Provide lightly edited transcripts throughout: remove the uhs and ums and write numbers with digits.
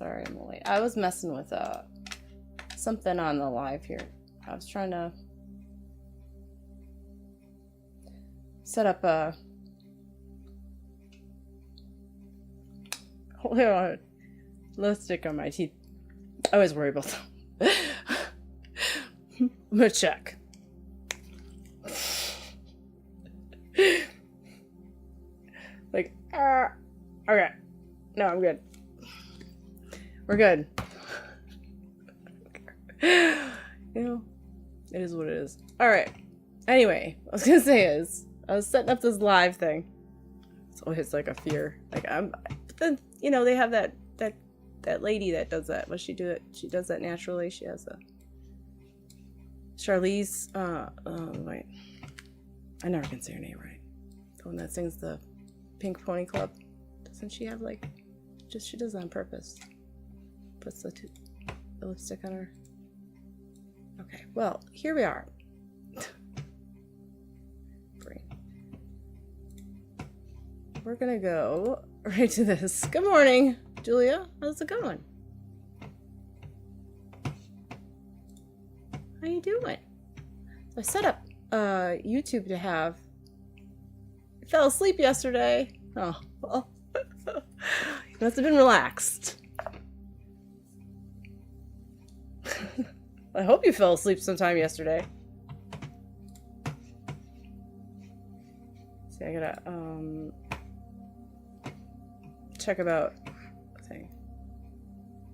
Sorry, I'm late. I was messing with something on the live here. I was trying to set up a hold on lipstick on my teeth. I always worry about that. I'm gonna check. Like, okay. No, I'm good. We're good. You know, it is what it is. Alright. Anyway, what I was gonna say is, I was setting up this live thing. It's always like a fear. Like, but then, you know, they have that lady that does that. What she do it? She does that naturally. She has a Charlize, wait. I never can say her name right. The one that sings the Pink Pony Club. Doesn't she have like, she does that on purpose. Puts the lipstick on her. Okay, well, here we are. Brain. We're gonna go right to this. Good morning, Julia. How's it going? How you doing? So I set up YouTube to have. I fell asleep yesterday. Oh, well. You must have been relaxed. I hope you fell asleep sometime yesterday. See, I gotta check about thing.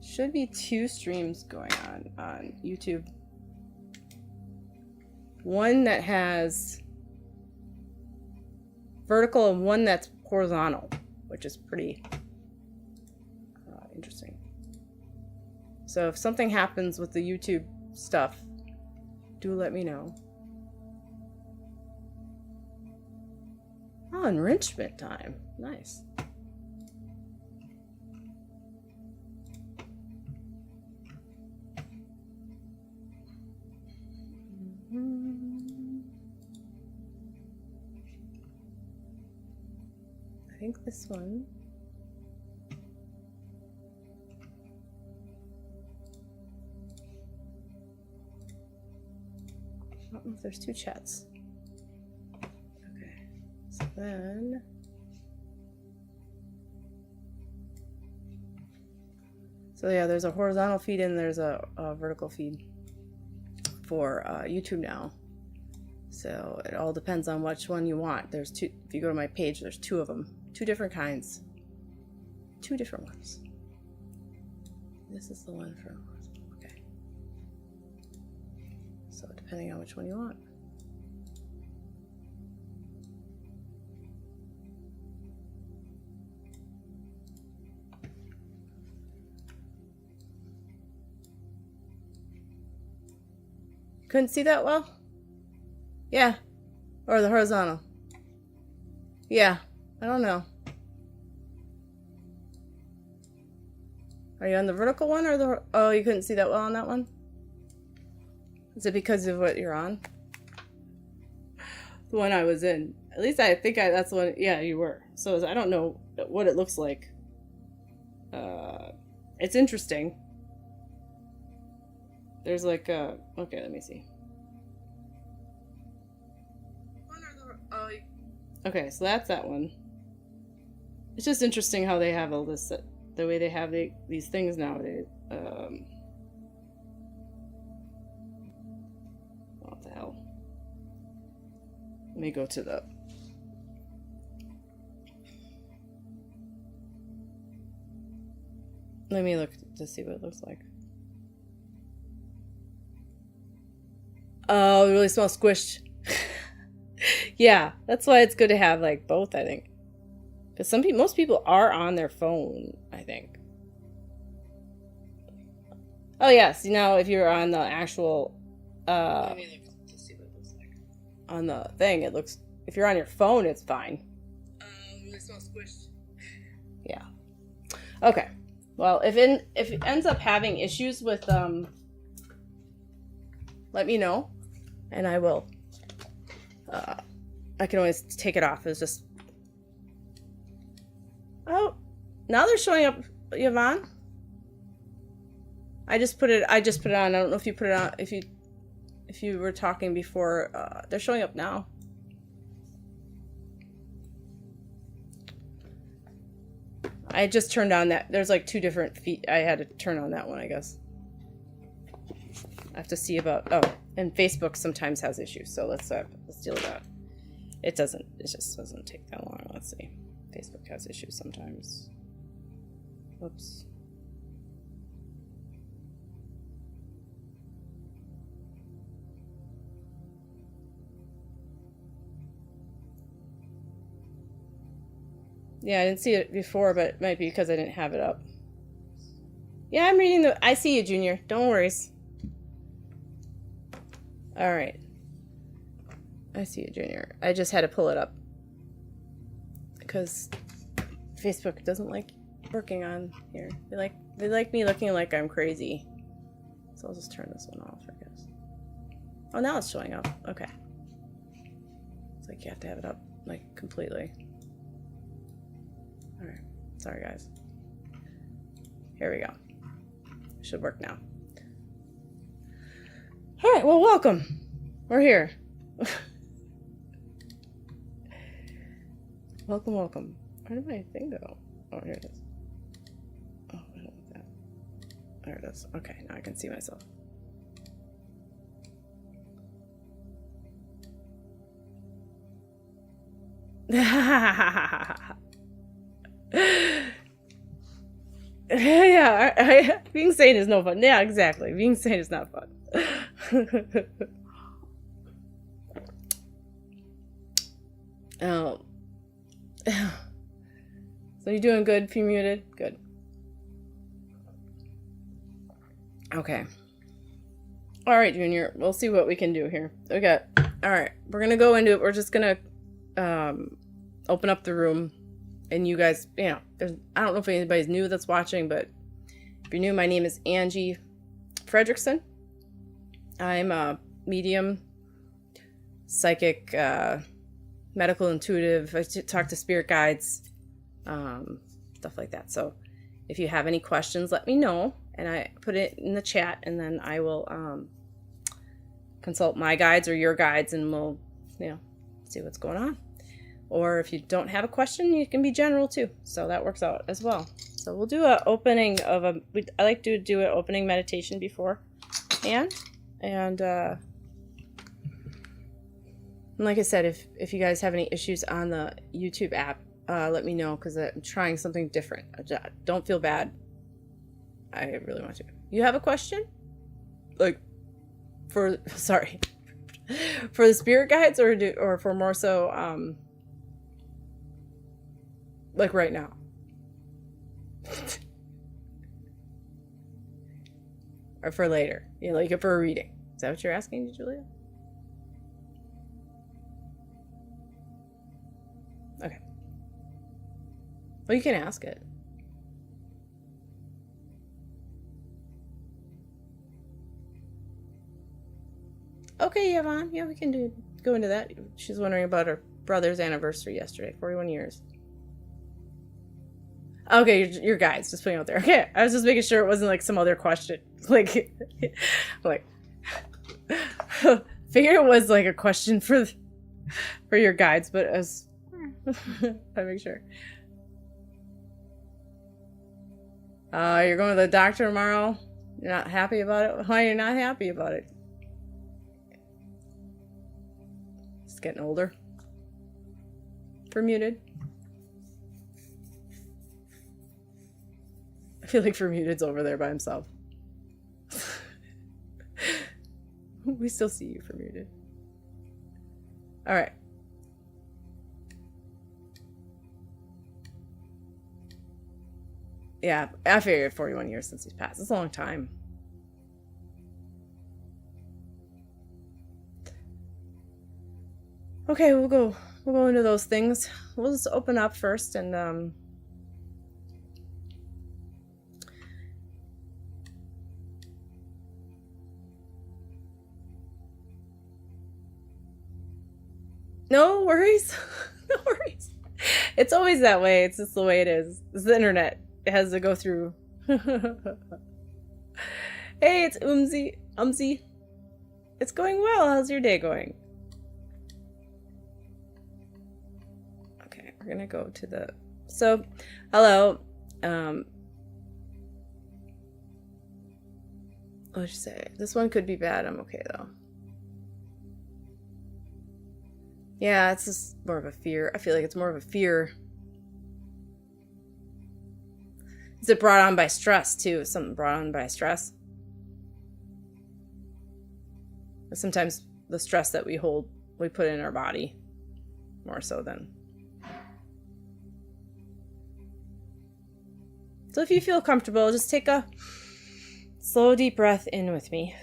Should be 2 streams going on YouTube. One that has vertical and one that's horizontal, which is pretty interesting. So if something happens with the YouTube stuff, do let me know. Oh, enrichment time. Nice. I think this one. I don't know if there's 2 chats. Okay, so then. So yeah, there's a horizontal feed and there's a vertical feed for YouTube now. So it all depends on which one you want. There's 2. If you go to my page, there's 2 of them. 2 different kinds. 2 different ones. This is the one for. Okay. So depending on which one you want. Couldn't see that well? Yeah. Or the horizontal. Yeah. I don't know. Are you on the vertical one or the... Oh, you couldn't see that well on that one? Is it because of what you're on? The one I was in. At least I think that's the one... Yeah, you were. So I don't know what it looks like. It's interesting. There's like a... Okay, let me see. Okay, so that's that one. It's just interesting how they have all this, the way they have these things nowadays. What the hell? Let me go to the... Let me look to see what it looks like. Oh, it really smells squished. Yeah, that's why it's good to have like both, I think. Because most people are on their phone, I think. Oh yes, now if you're on the actual let me look to see what it looks like. On the thing, it looks, if you're on your phone, it's fine. It smells squished. Yeah. Okay. Well, if it ends up having issues with let me know, and I will. I can always take it off. It's just... Oh, now they're showing up, Yvonne. I just put it on. I don't know if you put it on, if you were talking before. They're showing up now. I just turned on that. There's like 2 different feet. I had to turn on that one, I guess. I have to see about, oh, and Facebook sometimes has issues, so let's deal with that. It just doesn't take that long. Let's see. Facebook has issues sometimes. Whoops. Yeah, I didn't see it before, but it might be because I didn't have it up. Yeah, I'm reading I see you, Junior. Don't worry. All right. I see you, Junior. I just had to pull it up because Facebook doesn't like working on here. They like me looking like I'm crazy. So I'll just turn this one off, I guess. Oh, now it's showing up. Okay. It's like you have to have it up like completely. All right. Sorry, guys. Here we go. Should work now. All right. Well, welcome. We're here. Welcome, welcome. Where did my thing go? Oh, here it is. Oh, I don't want that. There it is. Okay, now I can see myself. Yeah, being sane is no fun. Yeah, exactly. Being sane is not fun. So you're doing good, if you're muted? Good. Okay. All right, Junior. We'll see what we can do here. Okay. All right. We're going to go into it. We're just going to open up the room. And you guys, you know, I don't know if anybody's new that's watching, but if you're new, my name is Angie Fredrickson. I'm a medium, psychic, medical intuitive. I talk to spirit guides, stuff like that. So if you have any questions, let me know. And I put it in the chat, and then I will consult my guides or your guides, and we'll, you know, see what's going on. Or if you don't have a question, you can be general too. So that works out as well. So we'll do an opening of I like to do an opening meditation beforehand. And like I said, if you guys have any issues on the YouTube app, let me know, because I'm trying something different. Don't feel bad. I really want to. You have a question? Like, for the spirit guides, or for more so, like right now? Or for later? You know, like for a reading. Is that what you're asking, Julia? Okay. Well, you can ask it. Okay, Yvonne. Yeah, we can go into that. She's wondering about her brother's anniversary yesterday, 41 years. Okay, your guides, just putting it out there. Okay, I was just making sure it wasn't like some other question. Like figured it was like a question for your guides, but as I make sure. You're going to the doctor tomorrow. You're not happy about it. Why are you not happy about it? It's getting older. For muted. I feel like Vermuted's over there by himself. We still see you, Vermuted. All right. Yeah, I figured 41 years since he's passed. It's a long time. Okay, we'll go into those things. We'll just open up first, and no worries. No worries. It's always that way. It's just the way it is. It's the internet. It has to go through. Hey, it's Umzi. It's going well. How's your day going? Okay, we're gonna go to the... So, hello. Let's say this one could be bad. I'm okay though. Yeah, it's just more of a fear. I feel like it's more of a fear. Is it brought on by stress too? Is something brought on by stress? Sometimes the stress that we hold, we put in our body more so than. So if you feel comfortable, just take a slow, deep breath in with me.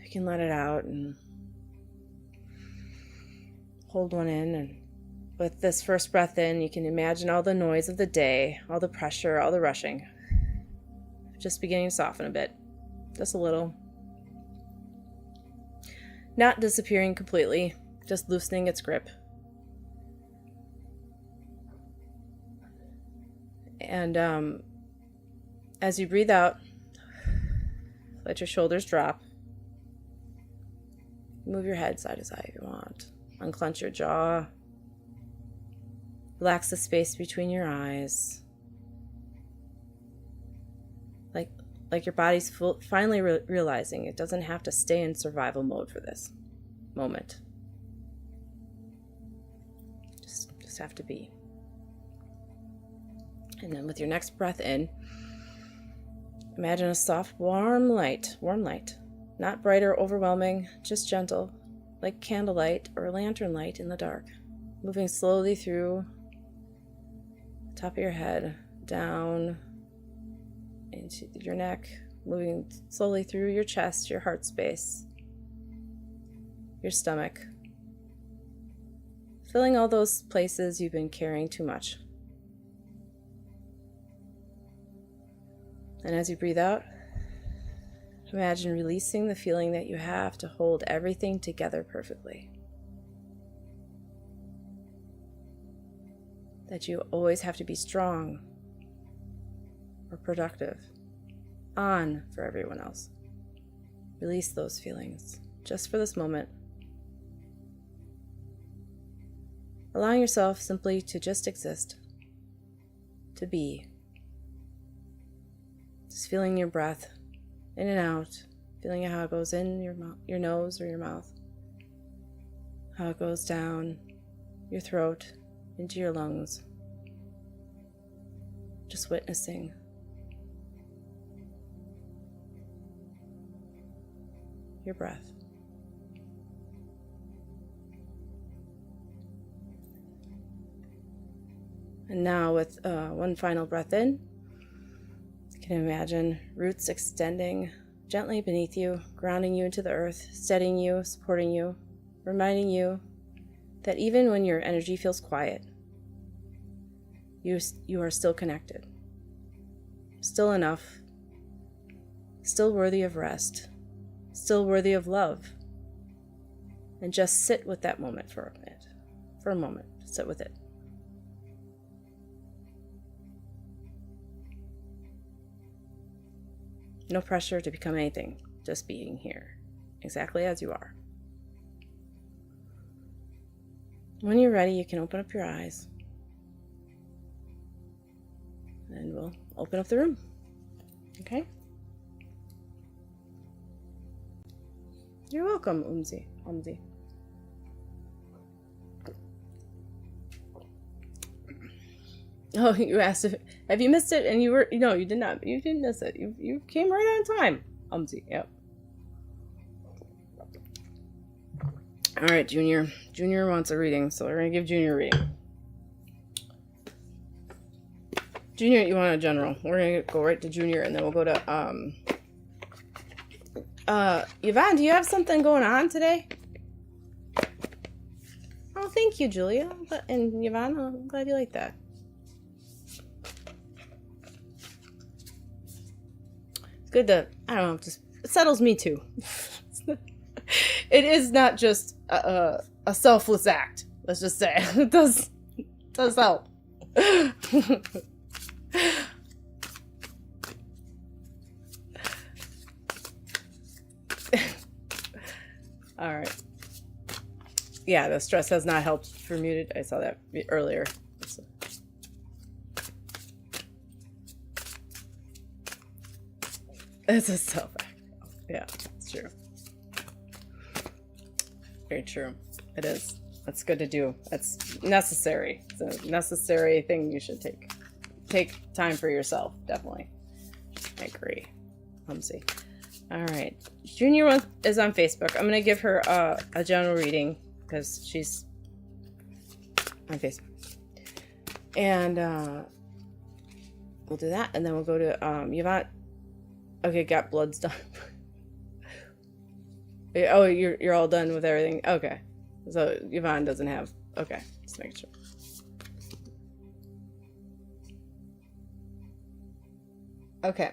You can let it out and hold one in. And with this first breath in, you can imagine all the noise of the day, all the pressure, all the rushing, just beginning to soften a bit, just a little. Not disappearing completely, just loosening its grip. And as you breathe out, let your shoulders drop. Move your head side to side if you want. Unclench your jaw. Relax the space between your eyes. Like your body's finally realizing it doesn't have to stay in survival mode for this moment. Just have to be. And then with your next breath in, imagine a soft, warm light. Not bright or overwhelming, just gentle, like candlelight or lantern light in the dark, moving slowly through the top of your head, down into your neck, moving slowly through your chest, your heart space, your stomach, filling all those places you've been carrying too much. And as you breathe out, imagine releasing the feeling that you have to hold everything together perfectly. That you always have to be strong or productive, on for everyone else. Release those feelings just for this moment. Allowing yourself simply to just exist, to be. Just feeling your breath in and out, feeling how it goes in your nose or your mouth, how it goes down your throat, into your lungs. Just witnessing. Your breath. And now with one final breath in, you can imagine roots extending gently beneath you, grounding you into the earth, steadying you, supporting you, reminding you that even when your energy feels quiet, you are still connected, still enough, still worthy of rest, still worthy of love. And just sit with that moment for a minute. For a moment, sit with it. No pressure to become anything, just being here, exactly as you are. When you're ready, you can open up your eyes. And we'll open up the room. Okay? You're welcome, Umzi. Oh, you asked if have you missed it? And you did not. You didn't miss it. You came right on time, Umzi. Yep. All right, Junior. Junior wants a reading, so we're gonna give Junior a reading. Junior, you want a general? We're gonna go right to Junior, and then we'll go to Yvonne. Do you have something going on today? Oh, thank you, Julia. And Yvonne, I'm glad you like that. It's good to, I don't know, just it settles me too. It is not just a selfless act. Let's just say it does help. All right. Yeah, the stress has not helped for muted. I saw that earlier. It's a self. Yeah, it's true. Very true. It is. That's good to do. That's necessary. It's a necessary thing you should take. Take time for yourself, definitely. I agree. Let me see. All right. Junior is on Facebook. I'm going to give her a general reading because she's on Facebook. And we'll do that. And then we'll go to Yvonne. Okay, got bloods done. Oh, you're all done with everything. Okay. So Yvonne doesn't have. Okay. Just make sure. Okay.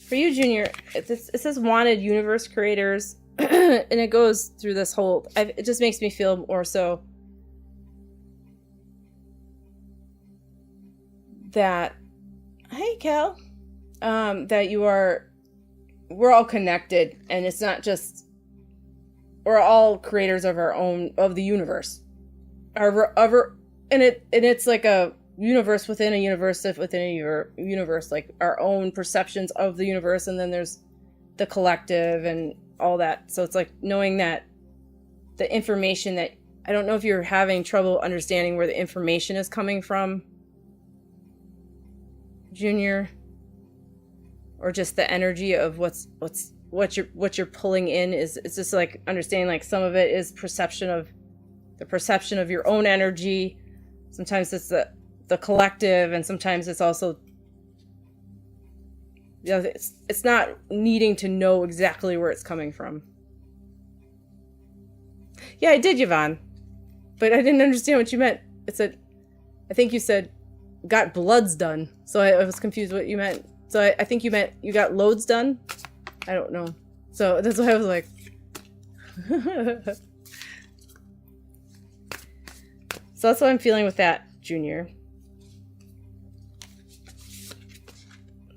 For you, Junior, it says wanted universe creators, and it goes through this whole. It just makes me feel more so that, hey, Cal, that we're all connected, and it's not just. We're all creators of our own, of the universe. And it's like a universe within a universe within a universe, like our own perceptions of the universe, and then there's the collective and all that. So it's like knowing that the information that, I don't know if you're having trouble understanding where the information is coming from, Junior, or just the energy of what you're pulling in is. It's just like understanding, like some of it is the perception of your own energy. Sometimes it's the collective, and sometimes it's also, it's not needing to know exactly where it's coming from. Yeah, I did, Yvonne, but I didn't understand what you meant. It said, I think you said got bloods done, so I was confused what you meant. So I think you meant you got loads done. I don't know. So that's why I was like. So that's what I'm feeling with that, Junior.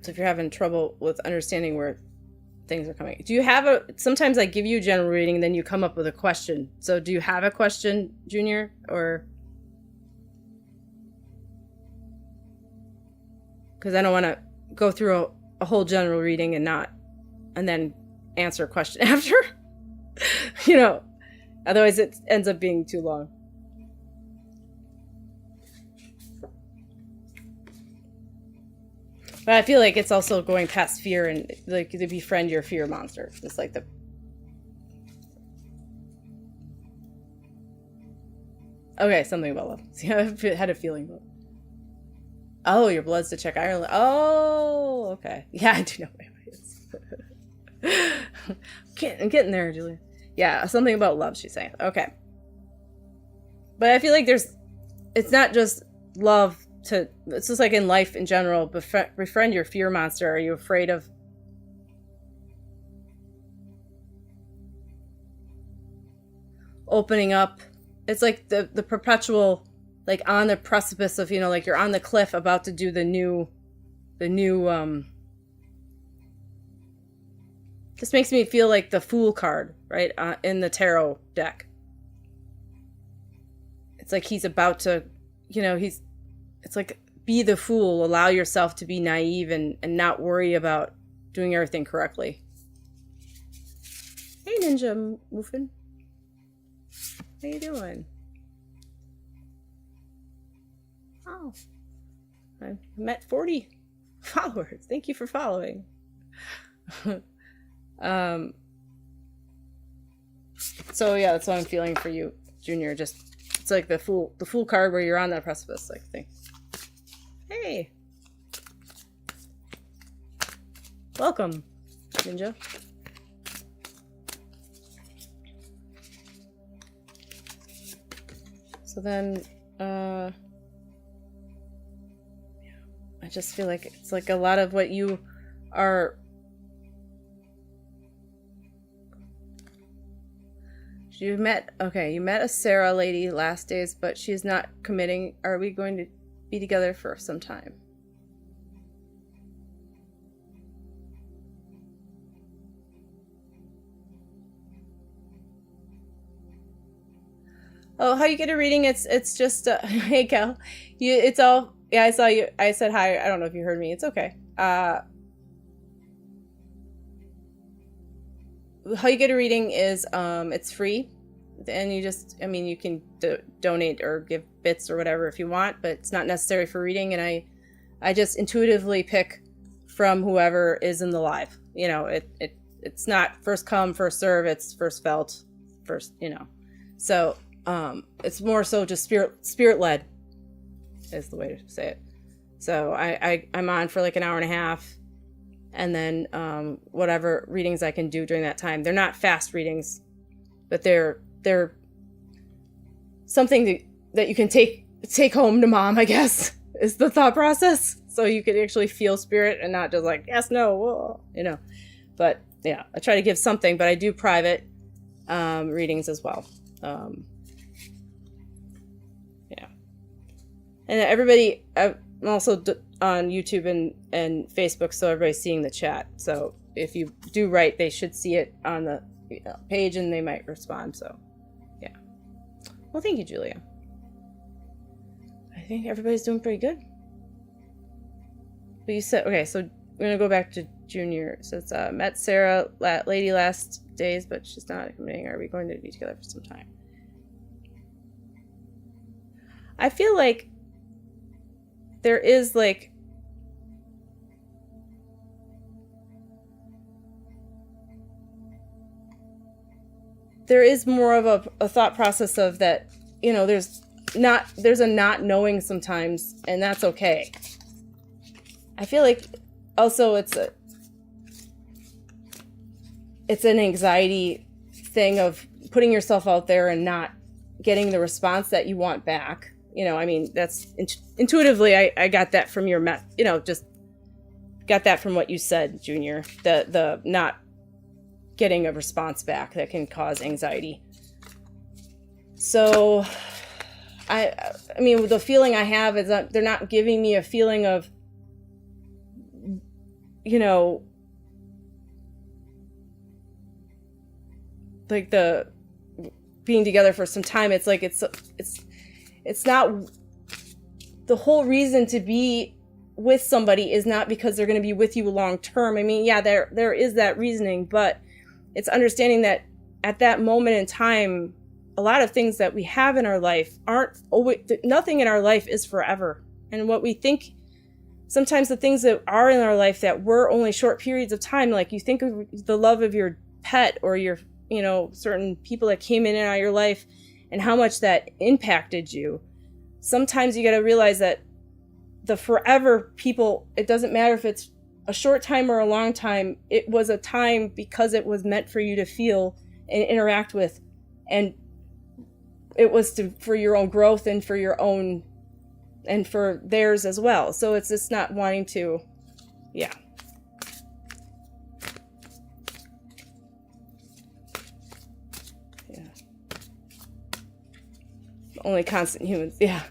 So if you're having trouble with understanding where things are coming, do you have sometimes I give you a general reading and then you come up with a question. So do you have a question, Junior, or? Because I don't want to go through a whole general reading and then answer a question after. Otherwise it ends up being too long. But I feel like it's also going past fear and like to befriend your fear monster. Just like okay, something about love. See, I had a feeling about. Oh, your bloods to check Ireland. Oh, okay. Yeah, I do know what it is. I'm getting there, Julia. Yeah, something about love, she's saying. Okay. But I feel like it's not just love it's just like in life in general, befriend your fear monster. Are you afraid of opening up? It's like the perpetual, like on the precipice of, like you're on the cliff about to do the new this makes me feel like the Fool card, right? In the tarot deck. It's like he's about to, it's like, be the fool, allow yourself to be naive and not worry about doing everything correctly. Hey, Ninja Muffin. How you doing? Oh, I met 40 followers. Thank you for following. So yeah, that's what I'm feeling for you, Junior. Just, it's like the fool card where you're on that precipice, like thing. Hey. Welcome, Ninja. So then, I just feel like it's like a lot of what you are. You met a Sarah lady last days, but she's not committing. Are we going to be together for some time. Oh, how you get a reading? It's just hey Cal, it's all, yeah, I saw you. I said hi. I don't know if you heard me. It's okay. How you get a reading is it's free, and you just, I mean, you can donate or give bits or whatever if you want, but it's not necessary for reading. And I just intuitively pick from whoever is in the live. You know, it's not first come first serve. It's first felt first. You know, so. It's more so just spirit led is the way to say it. So I'm on for like an hour and a half, and then whatever readings I can do during that time. They're not fast readings, but they're something that you can take home to mom, I guess, is the thought process. So you could actually feel spirit and not just like yes, no, whoa, you know. But yeah, I try to give something, but I do private readings as well. And everybody, I'm also on YouTube and Facebook, so everybody's seeing the chat. So if you do write, they should see it on the page, and they might respond. So, yeah. Well, thank you, Julia. I think everybody's doing pretty good. But you said, okay, so we're going to go back to Junior. So it's met Sarah lady last days, but she's not committing. Are we going to be together for some time? I feel like there is like there is more of a thought process of that, you know, there's a not knowing sometimes, and that's okay. I feel like also it's an anxiety thing of putting yourself out there and not getting the response that you want back. You know, I mean, that's intuitively, I got that from your, you know, just got that from what you said, Junior, the not getting a response back that can cause anxiety. So I mean, the feeling I have is that they're not giving me a feeling of, you know, like the being together for some time. It's like, it's not, the whole reason to be with somebody is not because they're going to be with you long term. I mean, yeah, there is that reasoning, but it's understanding that at that moment in time, a lot of things that we have in our life aren't always, nothing in our life is forever. And what we think, sometimes the things that are in our life that were only short periods of time, like you think of the love of your pet or your, you know, certain people that came in and out of your life, and how much that impacted you. Sometimes you got to realize that the forever people, it doesn't matter if it's a short time or a long time, it was a time because it was meant for you to feel and interact with. And it was for your own growth and for your own, and for theirs as well. So it's just not wanting to, yeah. Only constant humans, yeah.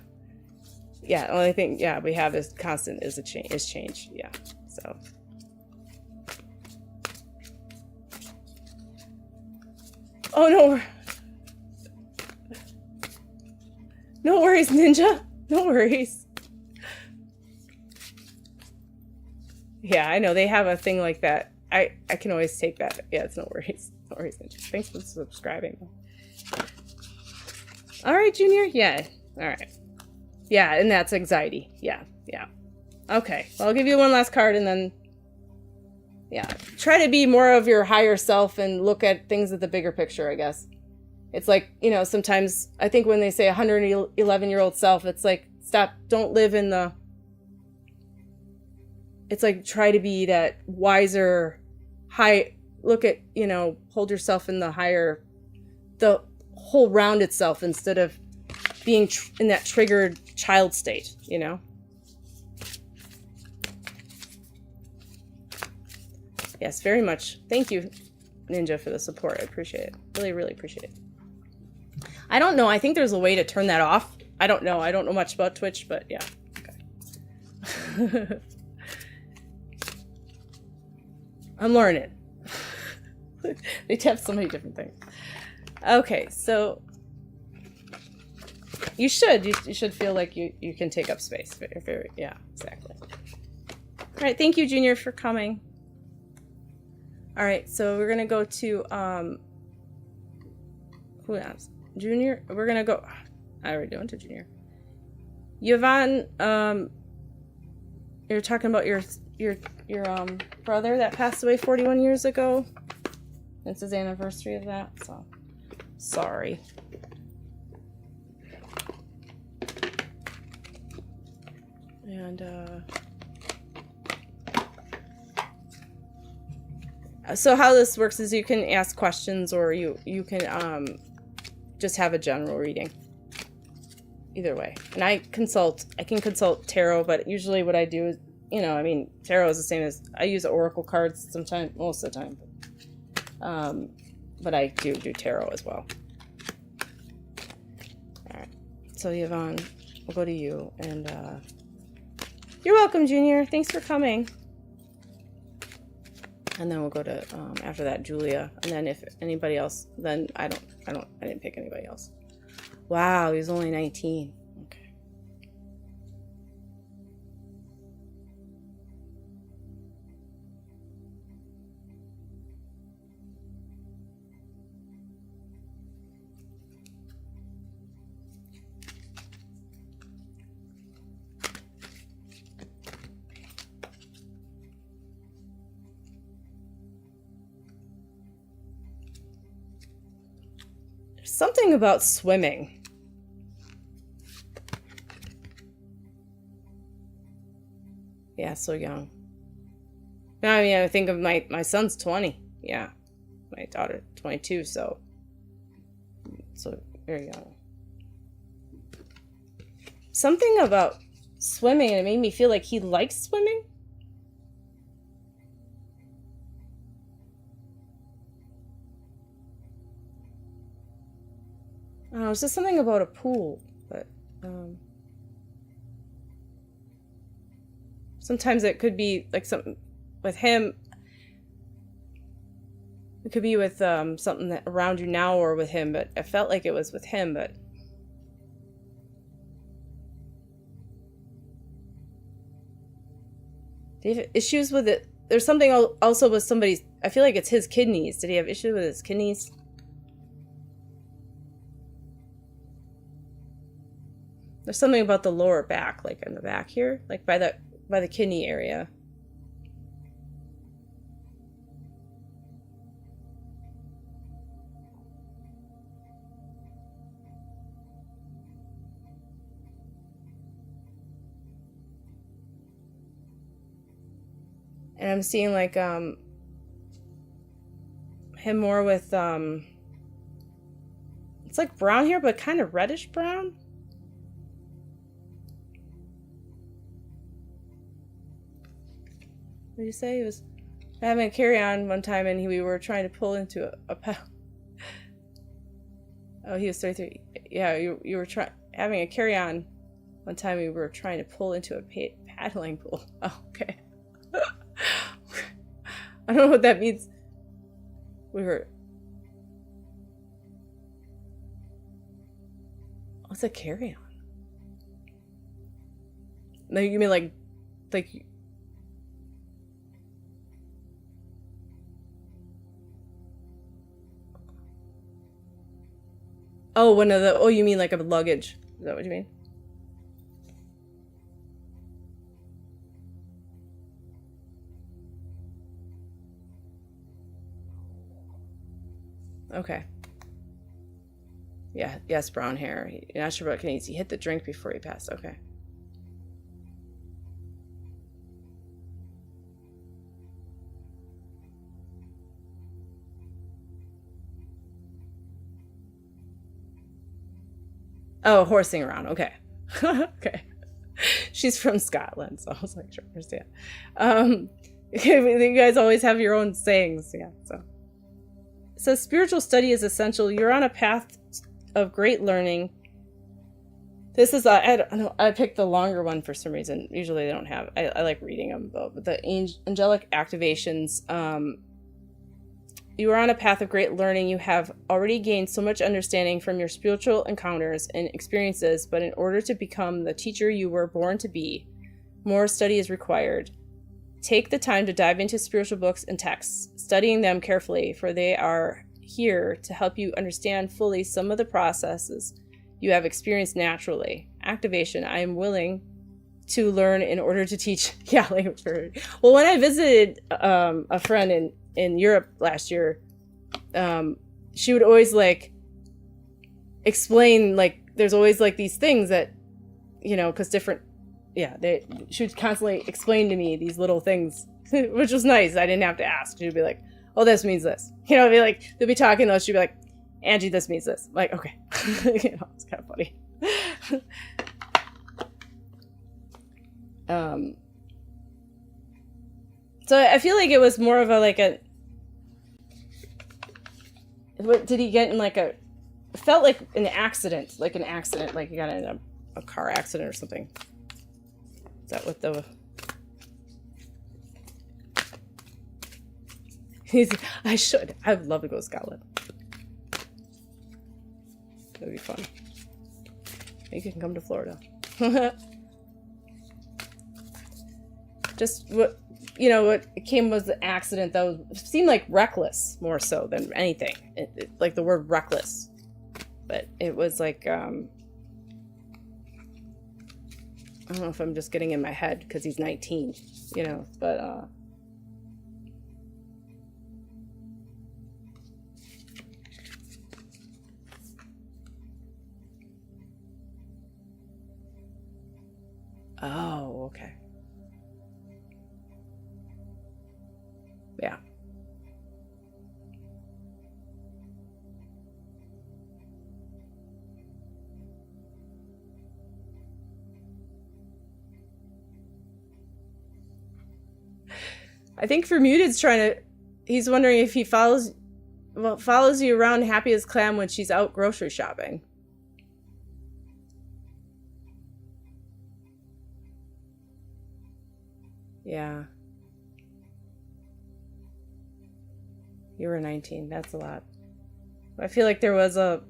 The only thing, yeah, we have is constant is change, yeah. So oh no, no worries, Ninja, no worries. Yeah, I know they have a thing like that. I can always take that. Yeah, it's no worries, Ninja. Thanks for subscribing. All right, Junior. Yeah. All right. Yeah, and that's anxiety. Yeah. Okay. Well, I'll give you one last card, and then, yeah, try to be more of your higher self and look at things at the bigger picture, I guess. It's like, you know, sometimes I think when they say 111-year-old self, it's like, stop, don't live in the, it's like, try to be that wiser, look at, you know, hold yourself in the higher, the whole rounded self instead of being in that triggered child state, you know? Yes, very much. Thank you, Ninja, for the support. I appreciate it. Really, really appreciate it. I don't know. I think there's a way to turn that off. I don't know. I don't know much about Twitch, but yeah. Okay. I'm learning. They have so many different things. Okay, so you should feel like you can take up space. Yeah, exactly. All right, thank you, Junior, for coming. All right, so we're gonna go to who else? Junior. We're gonna go. I already went to Junior. Yvonne, you're talking about your brother that passed away 41 years ago. It's his anniversary of that, so sorry. And so how this works is you can ask questions, or you can just have a general reading. Either way. And I can consult tarot, but usually what I do is, tarot is the same as, I use oracle cards sometimes, most of the time. But I do tarot as well. Alright. So Yvonne, we'll go to you, and you're welcome, Junior. Thanks for coming. And then we'll go to after that, Julia. And then if anybody else, then I didn't pick anybody else. Wow, he was only 19. Okay. There's something about swimming. Yeah, so young. I mean, I think of my son's 20. Yeah. My daughter, 22, so very young. Something about swimming, and it made me feel like he likes swimming. I don't know, it's just something about a pool, but sometimes it could be like something with him. It could be with something that around you now or with him, but I felt like it was with him, but do you have issues with it? There's something also with somebody's, I feel like it's his kidneys. Did he have issues with his kidneys? There's something about the lower back, like in the back here, like by the kidney area. And I'm seeing like him more with it's like brown hair, but kind of reddish brown. What did you say? He was having a carry-on one time, and we were trying to pull into a oh, he was 33. Yeah, you were having a carry-on one time. We were trying to pull into a paddling pool. Oh, okay. I don't know what that means. What's a carry-on? No, you mean like oh, you mean like a luggage. Is that what you mean? Okay. Yeah, yes, brown hair. You're not sure about kidneys. He hit the drink before he passed. Okay. Oh, horsing around. Okay. Okay. She's from Scotland, so I was like, sure, understand. You guys always have your own sayings. Yeah, so spiritual study is essential. You're on a path of great learning. This is, I don't know, I picked the longer one for some reason. Usually they don't have, I like reading them, but the angelic activations, you are on a path of great learning. You have already gained so much understanding from your spiritual encounters and experiences, but in order to become the teacher you were born to be, more study is required. Take the time to dive into spiritual books and texts, studying them carefully, for they are here to help you understand fully some of the processes you have experienced naturally. Activation. I am willing to learn in order to teach. Yeah, language. Well, when I visited a friend in Europe last year, she would always like explain, like there's always like these things that, you know, because different, yeah, she would constantly explain to me these little things, which was nice. I didn't have to ask. She'd be like, oh, this means this. You know, they'd be talking though. She'd be like, Angie, this means this. I'm like, okay. You know, it's kind of funny. So I feel like it was more of what did he get in like it felt like an accident, like he got in a car accident or something. Is that what I'd love to go to Scotland. That'd be fun. You can come to Florida. Just what came was the accident that seemed like reckless more so than anything. Like the word reckless, but it was like I don't know if I'm just getting in my head because he's 19, you know, but oh, okay. Yeah. I think Vermuted's he's wondering if he follows you around happy as clam when she's out grocery shopping. Yeah. You were 19. That's a lot. I feel like there was I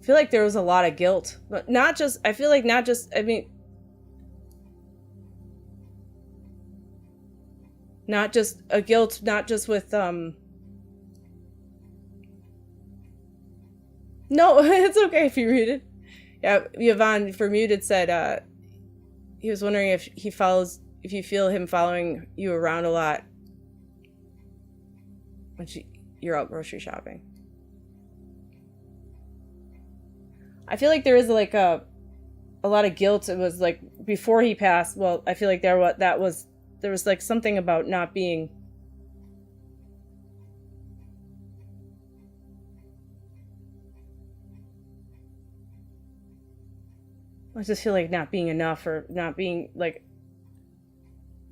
feel like there was a lot of guilt. But not just a guilt, not just with no, it's okay if you read it. Yeah, Yvonne Vermuted said he was wondering if you feel him following you around a lot when you're out grocery shopping. I feel like there is like a lot of guilt. It was like before he passed. Well, I feel like there was like something about not being. I just feel like not being enough or not being like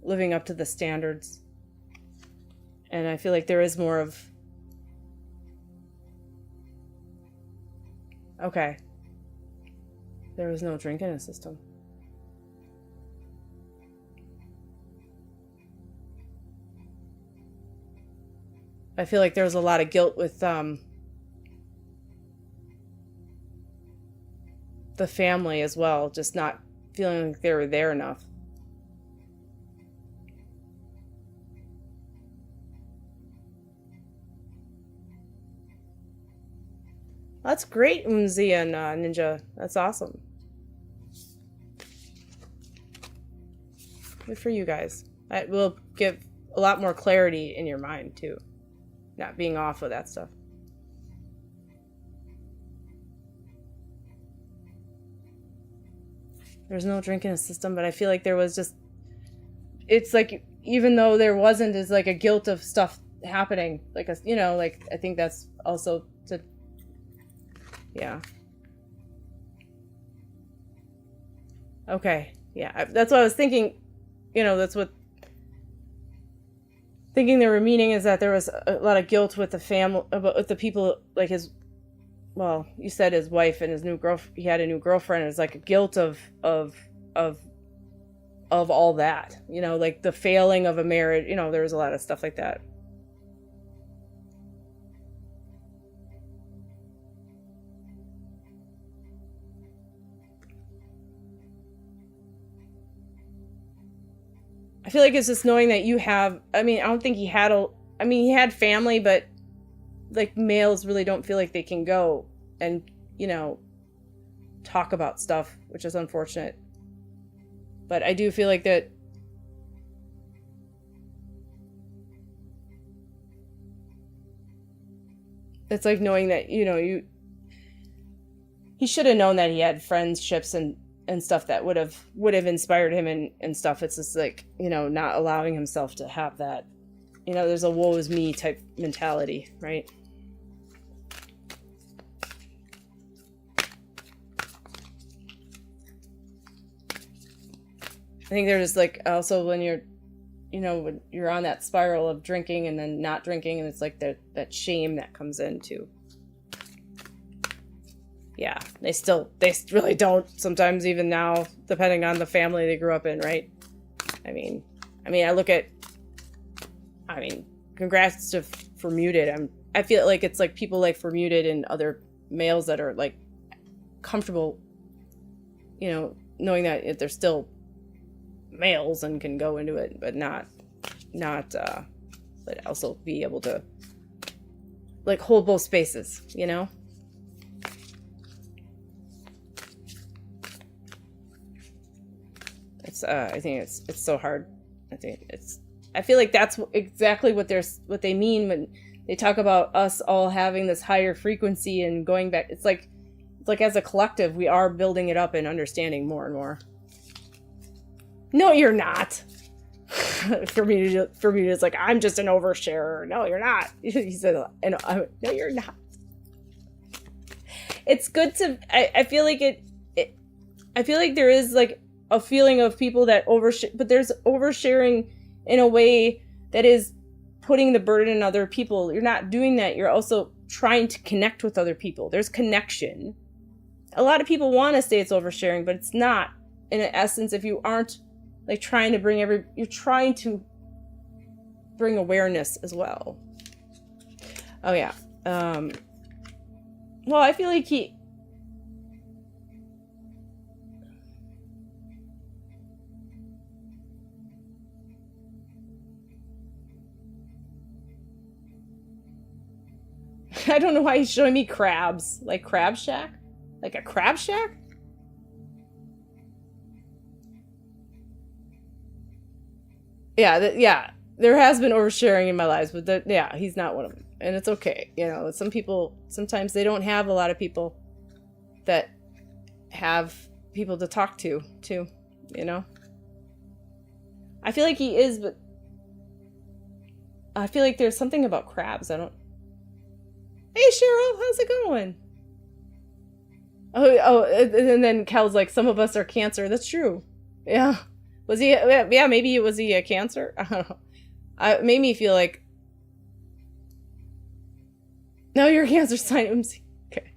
living up to the standards. And I feel like there is more of. Okay. There was no drink in his system. I feel like there was a lot of guilt with the family as well, just not feeling like they were there enough. That's great, Unzi and Ninja. That's awesome. Good for you guys. That will give a lot more clarity in your mind, too. Not being off of that stuff. There's no drink in the system, but I feel like there was just... It's like, even though there wasn't, there's like a guilt of stuff happening. Like, I think that's also to... Yeah. Okay. Yeah. That's what I was thinking. That's what thinking there were meaning is that there was a lot of guilt with the family, with the people, like his, well, you said his wife and his new girlfriend, he had a new girlfriend. It was like a guilt of all that, you know, like the failing of a marriage, you know, there was a lot of stuff like that. I feel like it's just knowing that you have, I mean, I don't think he had he had family, but like males really don't feel like they can go and, you know, talk about stuff, which is unfortunate. But I do feel like that it's like knowing that, you know, he should have known that he had friendships and stuff that would have inspired him and stuff. It's just like, you know, not allowing himself to have that, you know, there's a woe is me type mentality, right? I think they're just like, also when you're, you know, when you're on that spiral of drinking and then not drinking, and it's like that shame that comes in too. Yeah, they really don't sometimes, even now, depending on the family they grew up in, right? I mean, congrats for Muted. I feel like it's like people like for Muted and other males that are like comfortable, you know, knowing that they're still males and can go into it, but but also be able to like hold both spaces, you know? I think it's so hard. I feel like that's exactly what they mean when they talk about us all having this higher frequency and going back. It's like as a collective, we are building it up and understanding more and more. No, you're not. For me, it's like, I'm just an oversharer. No, you're not. He said, no, you're not. It's good to, I feel like I feel like there is like a feeling of people that overshare, but there's oversharing in a way that is putting the burden on other people. You're not doing that. You're also trying to connect with other people. There's connection. A lot of people want to say it's oversharing, but it's not. In essence, if you aren't like trying to you're trying to bring awareness as well. Oh yeah. Well, I feel like I don't know why he's showing me crabs. Like Crab Shack? Like a crab shack? Yeah, there has been oversharing in my lives, but he's not one of them. And it's okay. You know, some people, sometimes they don't have a lot of people that have people to talk to, too, you know? I feel like he is, but I feel like there's something about crabs. Hey, Cheryl, how's it going? Oh, and then Kel's like, some of us are Cancer. That's true. Yeah. Was he? Yeah, maybe was he a Cancer? I don't know. It made me feel like, no, you're a Cancer sign. Okay.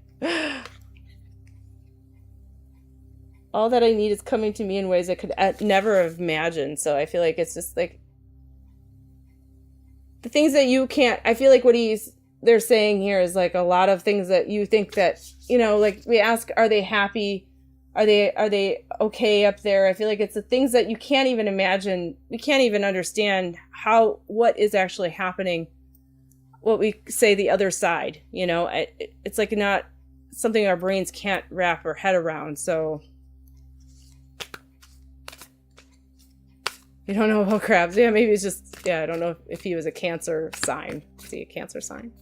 All that I need is coming to me in ways I could never have imagined. So I feel like it's just like the things that you can't. I feel like what they're saying here is like a lot of things that you think that, you know, like we ask, are they happy? Are they okay up there? I feel like it's the things that you can't even imagine. We can't even understand what is actually happening. What we say the other side, you know, it's like not something our brains can't wrap our head around. So you don't know about crabs. Yeah, maybe it's just, I don't know if he was a Cancer sign. Is he a Cancer sign?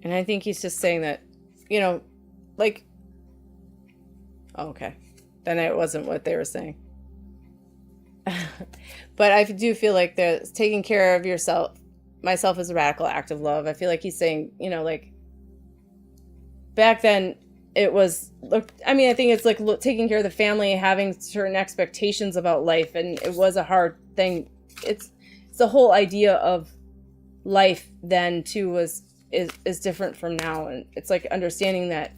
And I think he's just saying that, you know, like, oh, okay. Then it wasn't what they were saying. But I do feel like there's taking care of myself is a radical act of love. I feel like he's saying, you know, like, back then it was, look, I mean, I think it's like taking care of the family, having certain expectations about life, and it was a hard thing. It's the whole idea of life then too is different from now, and it's like understanding that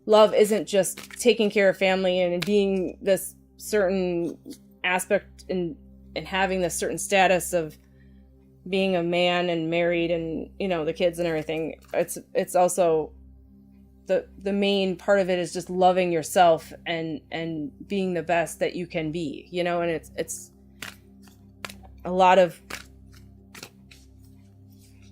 love isn't just taking care of family and being this certain aspect and having this certain status of being a man and married and, you know, the kids and everything. It's also the main part of it is just loving yourself and being the best that you can be, you know. And it's a lot of,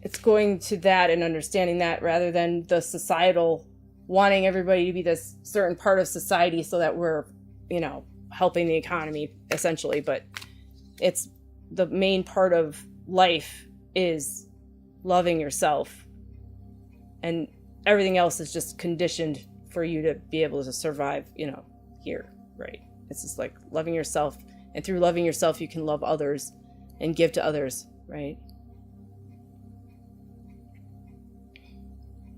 it's going to that and understanding that rather than the societal wanting everybody to be this certain part of society so that we're, you know, helping the economy essentially. But it's the main part of life is loving yourself, and everything else is just conditioned for you to be able to survive, you know, here, right? It's just like loving yourself, and through loving yourself you can love others and give to others, right?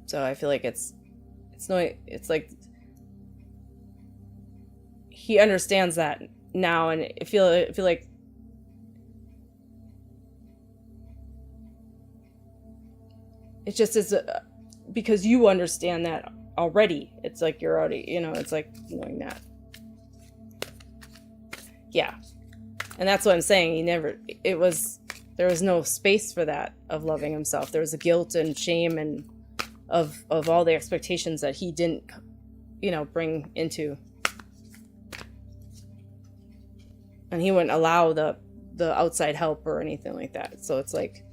So I feel like it's like he understands that now, and I feel like it just is because you understand that already. It's like you're already, you know, it's like knowing that. Yeah. And that's what I'm saying. There was no space for that of loving himself. There was a guilt and shame and of all the expectations that he didn't, you know, bring into. And he wouldn't allow the outside help or anything like that. So it's like,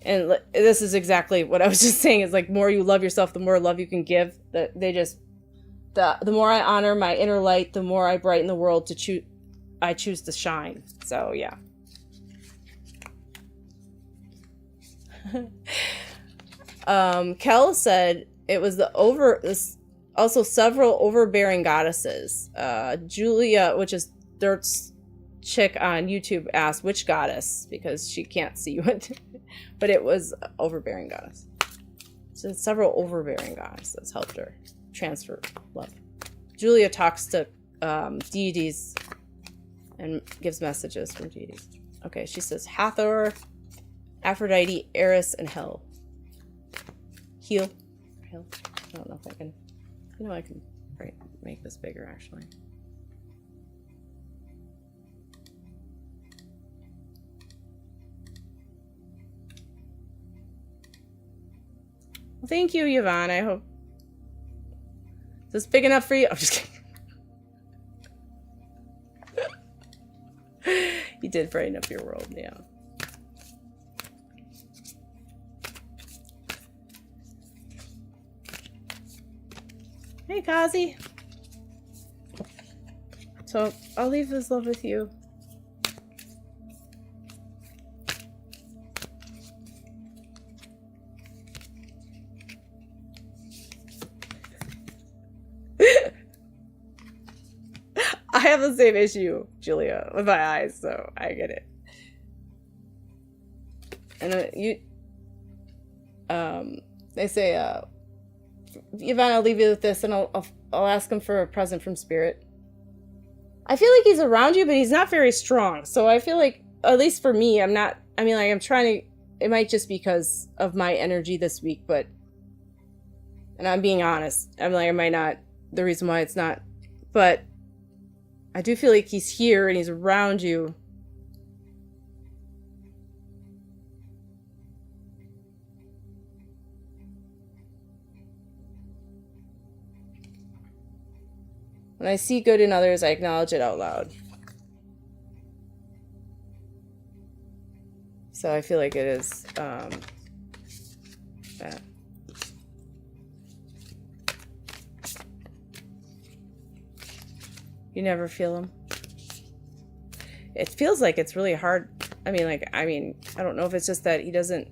and this is exactly what I was just saying, is like, more you love yourself, the more love you can give. That the more I honor my inner light, the more I brighten the world I choose to shine. So yeah. Kel said it was also several overbearing goddesses. Julia, which is Dirt's chick on YouTube, asked which goddess, because she can't see what, but it was overbearing goddess. So several overbearing goddesses helped her transfer love. Julia talks to deities and gives messages from deities. Okay, she says Hathor, Aphrodite, Eris, and Hel. Hel. I don't know if I can. You know, I can make this bigger actually. Well, thank you, Yvonne. I hope. Is this big enough for you? I'm just kidding. You did brighten up your world, yeah. Hey, Kazi. So, I'll leave this love with you. I have the same issue, Julia, with my eyes, so I get it. And they say, Yvonne, I'll leave you with this, and I'll ask him for a present from Spirit. I feel like he's around you, but he's not very strong. So I feel like, at least for me, I'm trying to, it might just be because of my energy this week, but, and I'm being honest, I'm like, I might not, the reason why it's not, but I do feel like he's here and he's around you. When I see good in others, I acknowledge it out loud. So I feel like it is that. You never feel them? It feels like it's really hard I mean, I don't know if it's just that he doesn't.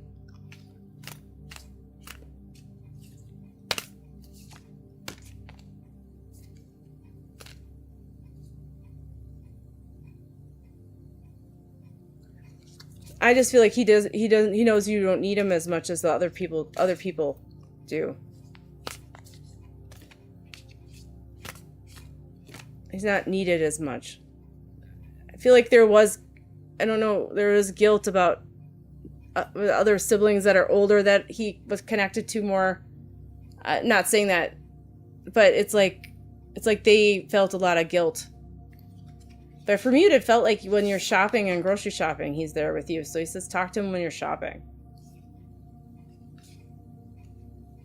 I just feel like he knows you don't need him as much as the other people do. He's not needed as much. I feel like there was guilt about other siblings that are older that he was connected to more. Not saying that, but it's like they felt a lot of guilt. But for me, it felt like when you're shopping and grocery shopping, he's there with you. So he says, talk to him when you're shopping.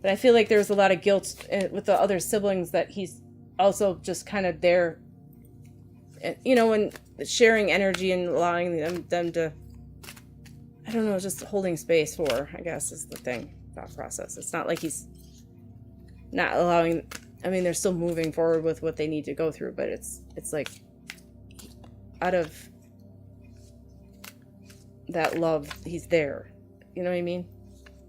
But I feel like there's a lot of guilt with the other siblings that he's also just kind of there, when sharing energy and allowing them to, I don't know, just holding space for, I guess, is the thought process. It's not like he's not allowing, they're still moving forward with what they need to go through, but it's like, out of that love, he's there. You know what I mean?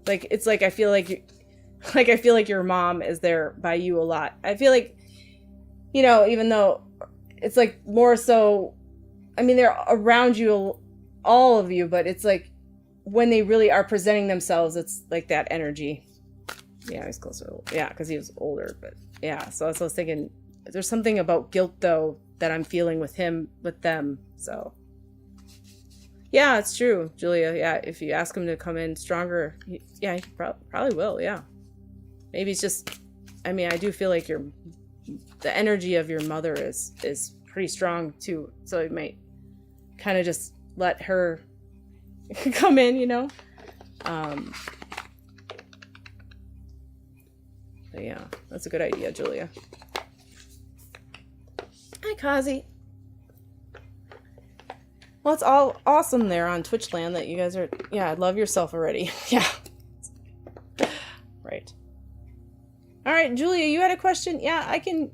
Like, it's like I feel like your mom is there by you a lot. I feel like, even though it's like more so, they're around you, all of you, but it's like when they really are presenting themselves, it's like that energy. Yeah, he's closer. Yeah, because he was older, but yeah. So I was thinking, there's something about guilt though that I'm feeling with them. So yeah, it's true, Julia. Yeah, if you ask him to come in stronger, he probably will. Yeah, maybe it's just, I do feel like the energy of your mother is pretty strong too. So you might kind of just let her come in, But yeah, that's a good idea, Julia. Hi, Kazi. Well, it's all awesome there on Twitchland that you guys are, love yourself already. Yeah. Right. All right, Julia, you had a question? Yeah, I can,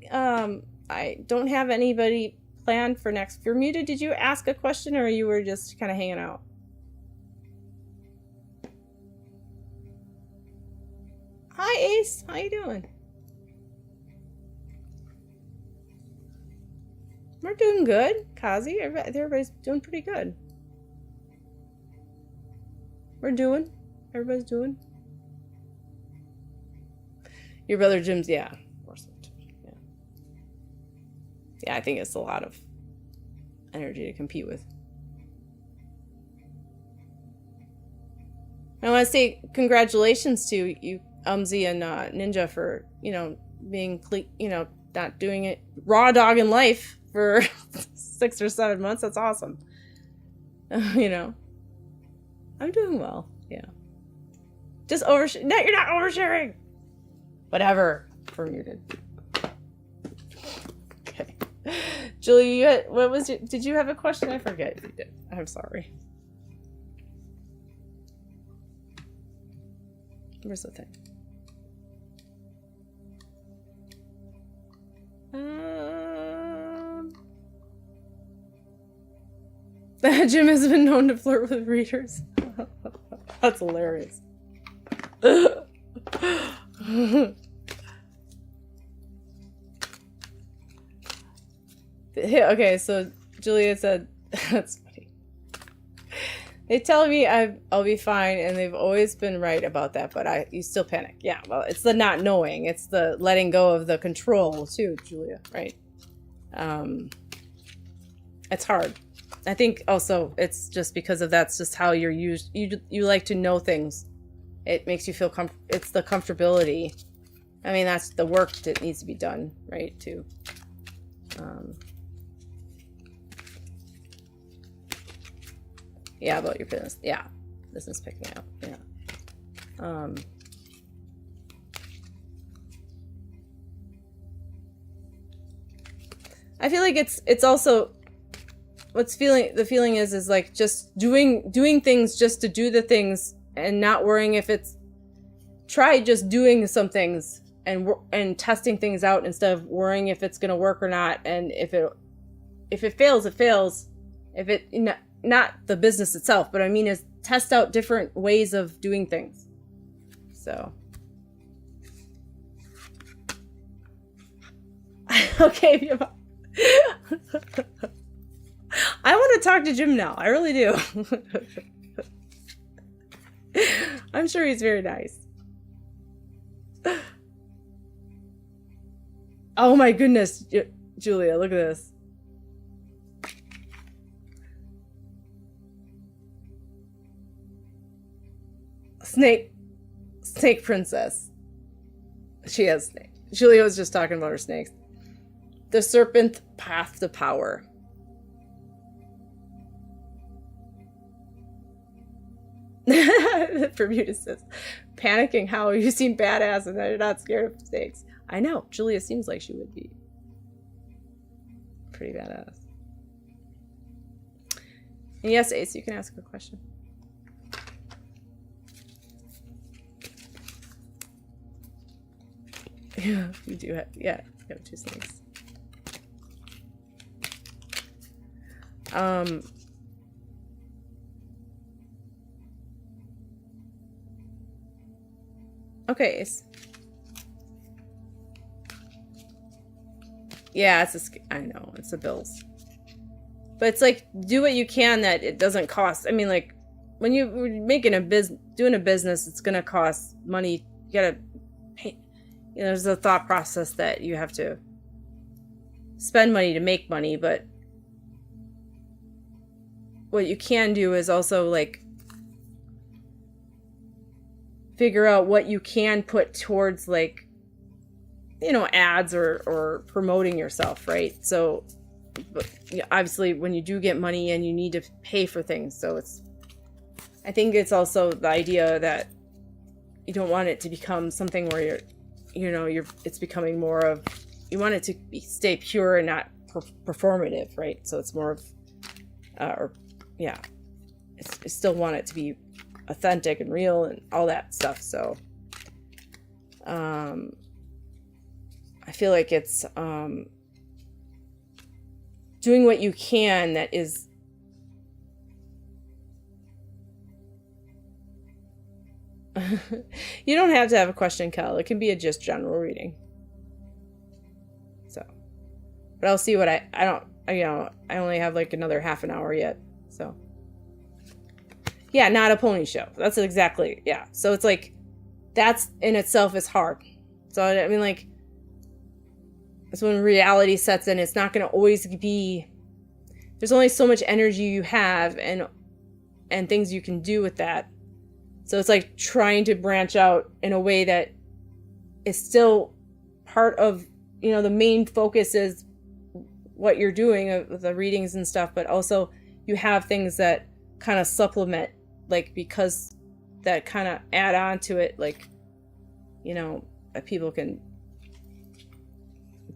I don't have anybody planned for next. If you're muted, did you ask a question or you were just kind of hanging out? Hi, Ace. How you doing? We're doing good, Kazi. Everybody's doing pretty good. Everybody's doing. Your brother Jim's, yeah. Of course. Yeah. Yeah, I think it's a lot of energy to compete with. I want to say congratulations to you, Umzi and Ninja, for, being, not doing it raw dog in life for 6 or 7 months. That's awesome. I'm doing well. Yeah. Just no, you're not oversharing. Whatever. We're muted. Okay. Julie, did you have a question? I forget if you did. I'm sorry. Where's the thing? Jim has been known to flirt with readers. That's hilarious. Okay, so Julia said, that's funny. They tell me I'll be fine, and they've always been right about that, but you still panic. Yeah, well, it's the not knowing. It's the letting go of the control, too, Julia, right? It's hard. I think also it's just because of that's just how you're used. You like to know things. It makes you feel it's the comfortability. That's the work that needs to be done, right, too. Yeah, about your business. Yeah, business picking up. Yeah. I feel like it's also the feeling is like just doing things just to do the things and not worrying if it's. Try just doing some things and testing things out instead of worrying if it's gonna work or not. And if it fails, it fails. If it not the business itself, but I mean is test out different ways of doing things. So okay. I want to talk to Jim now. I really do. I'm sure he's very nice. Oh my goodness, Julia, look at this. Snake princess. She has snake. Julia was just talking about her snakes. The serpent path to power. Bermuda says, panicking how you seem badass and that you're not scared of snakes. I know, Julia seems like she would be pretty badass. And yes, Ace, you can ask a question. Yeah, you do have, yeah, you have 2 snakes. Okay, Ace. Yeah, I know, it's the bills. But it's like, do what you can that it doesn't cost. I mean, like, when you're doing a business, it's going to cost money. You got to pay. You know, there's a thought process that you have to spend money to make money, but what you can do is also, like, figure out what you can put towards, like, you know, ads or promoting yourself, right? So, but obviously, when you do get money and you need to pay for things, so I think it's also the idea that you don't want it to become something where it's becoming more of, you want it to stay pure and not performative, right? So it's more of, you still want it to be authentic and real and all that stuff. So, I feel like it's doing what you can that is you don't have to have a question, Kel. It can be a just general reading. So, but I'll see what I only have like another half an hour yet. So, yeah, not a pony show. That's exactly, yeah. So it's like, that's in itself is hard. So, I mean, like, it's when reality sets in. It's not going to always be, there's only so much energy you have and things you can do with that. So it's like trying to branch out in a way that is still part of, the main focus is what you're doing with the readings and stuff, but also you have things that kind of supplement, like, because that kind of add on to it, like, that people can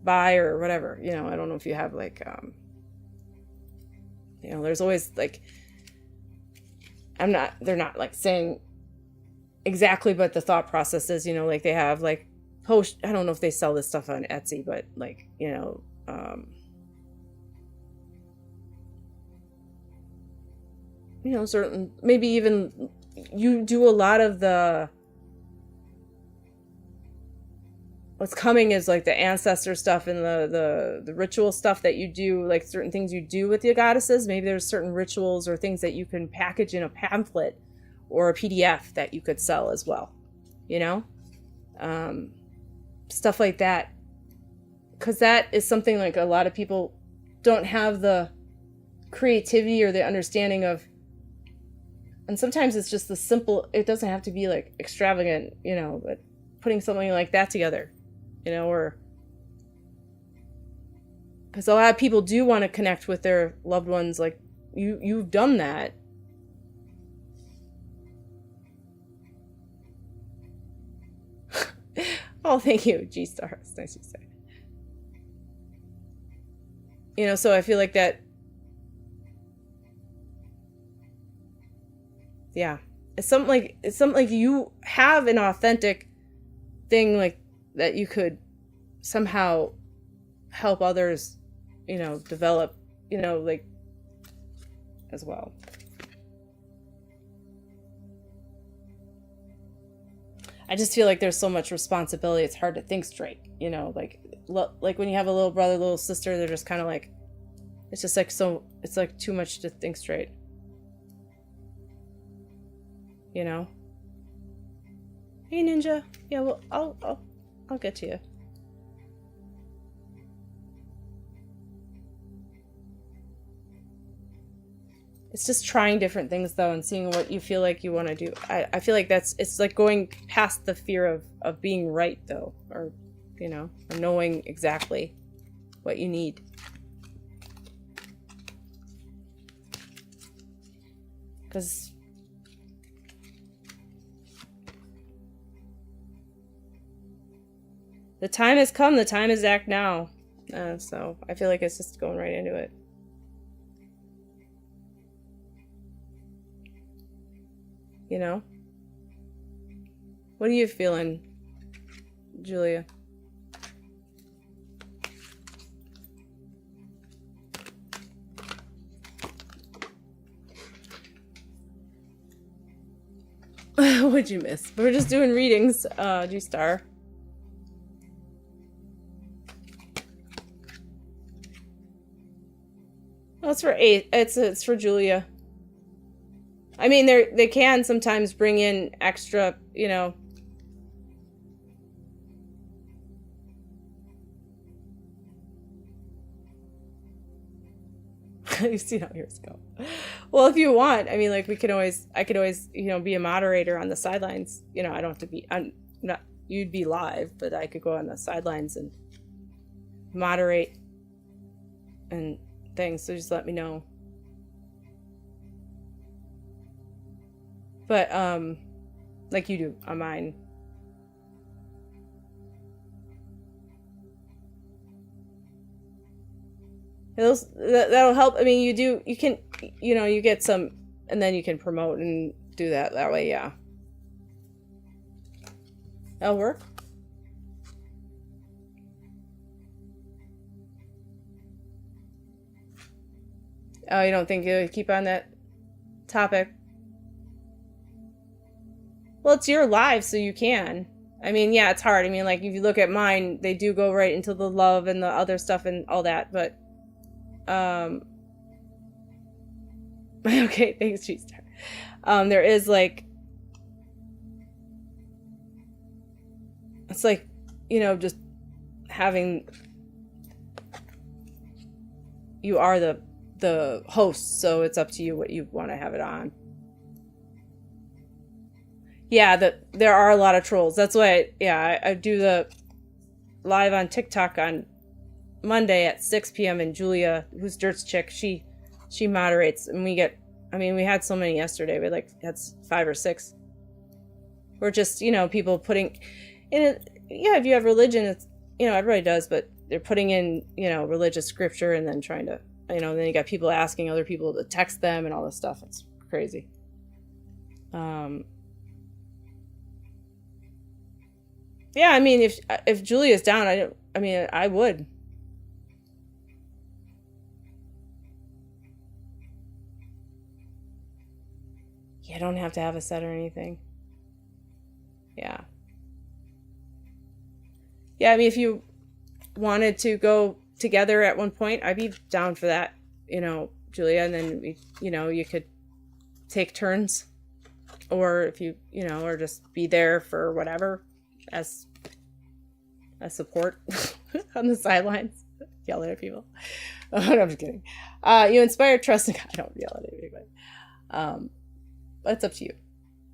buy or whatever. I don't know if you have, like, there's always, like, they're not like saying exactly, but the thought process is, like, they have, like, I don't know if they sell this stuff on Etsy, but, like, certain, maybe even you do a lot of what's coming is, like, the ancestor stuff and the ritual stuff that you do, like, certain things you do with the goddesses. Maybe there's certain rituals or things that you can package in a pamphlet or a PDF that you could sell as well, stuff like that. Because that is something, like, a lot of people don't have the creativity or the understanding of. And sometimes it's just the simple, it doesn't have to be, like, extravagant, but putting something like that together, or because a lot of people do want to connect with their loved ones. Like, you've done that. Oh, thank you, G-Star. It's nice to say. So I feel like that. Yeah, it's something like you have an authentic thing, like, that you could somehow help others, develop, like, as well. I just feel like there's so much responsibility. It's hard to think straight, you know, like when you have a little brother, little sister, they're just kind of like, it's just like, so it's like too much to think straight, you know? Hey, Ninja. Yeah, well, I'll get to you. It's just trying different things, though, and seeing what you feel like you want to do. I feel like it's like going past the fear of being right, though, or, you know, or knowing exactly what you need. Because the time has come, the time is act now. So I feel like it's just going right into it. You know? What are you feeling, Julia? What'd you miss? We're just doing readings, G-Star. Oh, it's for 8. It's for Julia. I mean, they can sometimes bring in extra, you know. You've seen how yours go. Well, if you want, I mean, like I could always, you know, be a moderator on the sidelines. You know, I don't have to be. I'm not. You'd be live, but I could go on the sidelines and moderate and things. So just let me know. But, like you do on mine. That'll help. I mean, you can, you know, you get some, and then you can promote and do that way, yeah. That'll work. Oh, you don't think you'll keep on that topic? Well, it's your live, so you can. I mean, yeah, it's hard. I mean, like, if you look at mine, they do go right into the love and the other stuff and all that, but, okay, thanks, G-Star. There is, like, it's like, you know, just having, you are the host, so it's up to you what you want to have it on. Yeah, there are a lot of trolls. That's why, I do the live on TikTok on Monday at 6 p.m. and Julia, who's Dirt's chick, she moderates, and we had so many yesterday. We had 5 or 6. We're just, you know, people putting in it. Yeah, if you have religion, it's, you know, everybody does, but they're putting in, you know, religious scripture and then trying to, you know, then you got people asking other people to text them and all this stuff. It's crazy. Yeah, I mean, if Julia's down, I would. You don't have to have a set or anything. Yeah. Yeah, I mean, if you wanted to go together at one point, I'd be down for that, you know, Julia, and then you know, you could take turns, or if you know, or just be there for whatever as support on the sidelines, yelling at people. Oh, no, I'm just kidding. You inspire trust and I don't yell at anybody, but it's up to you.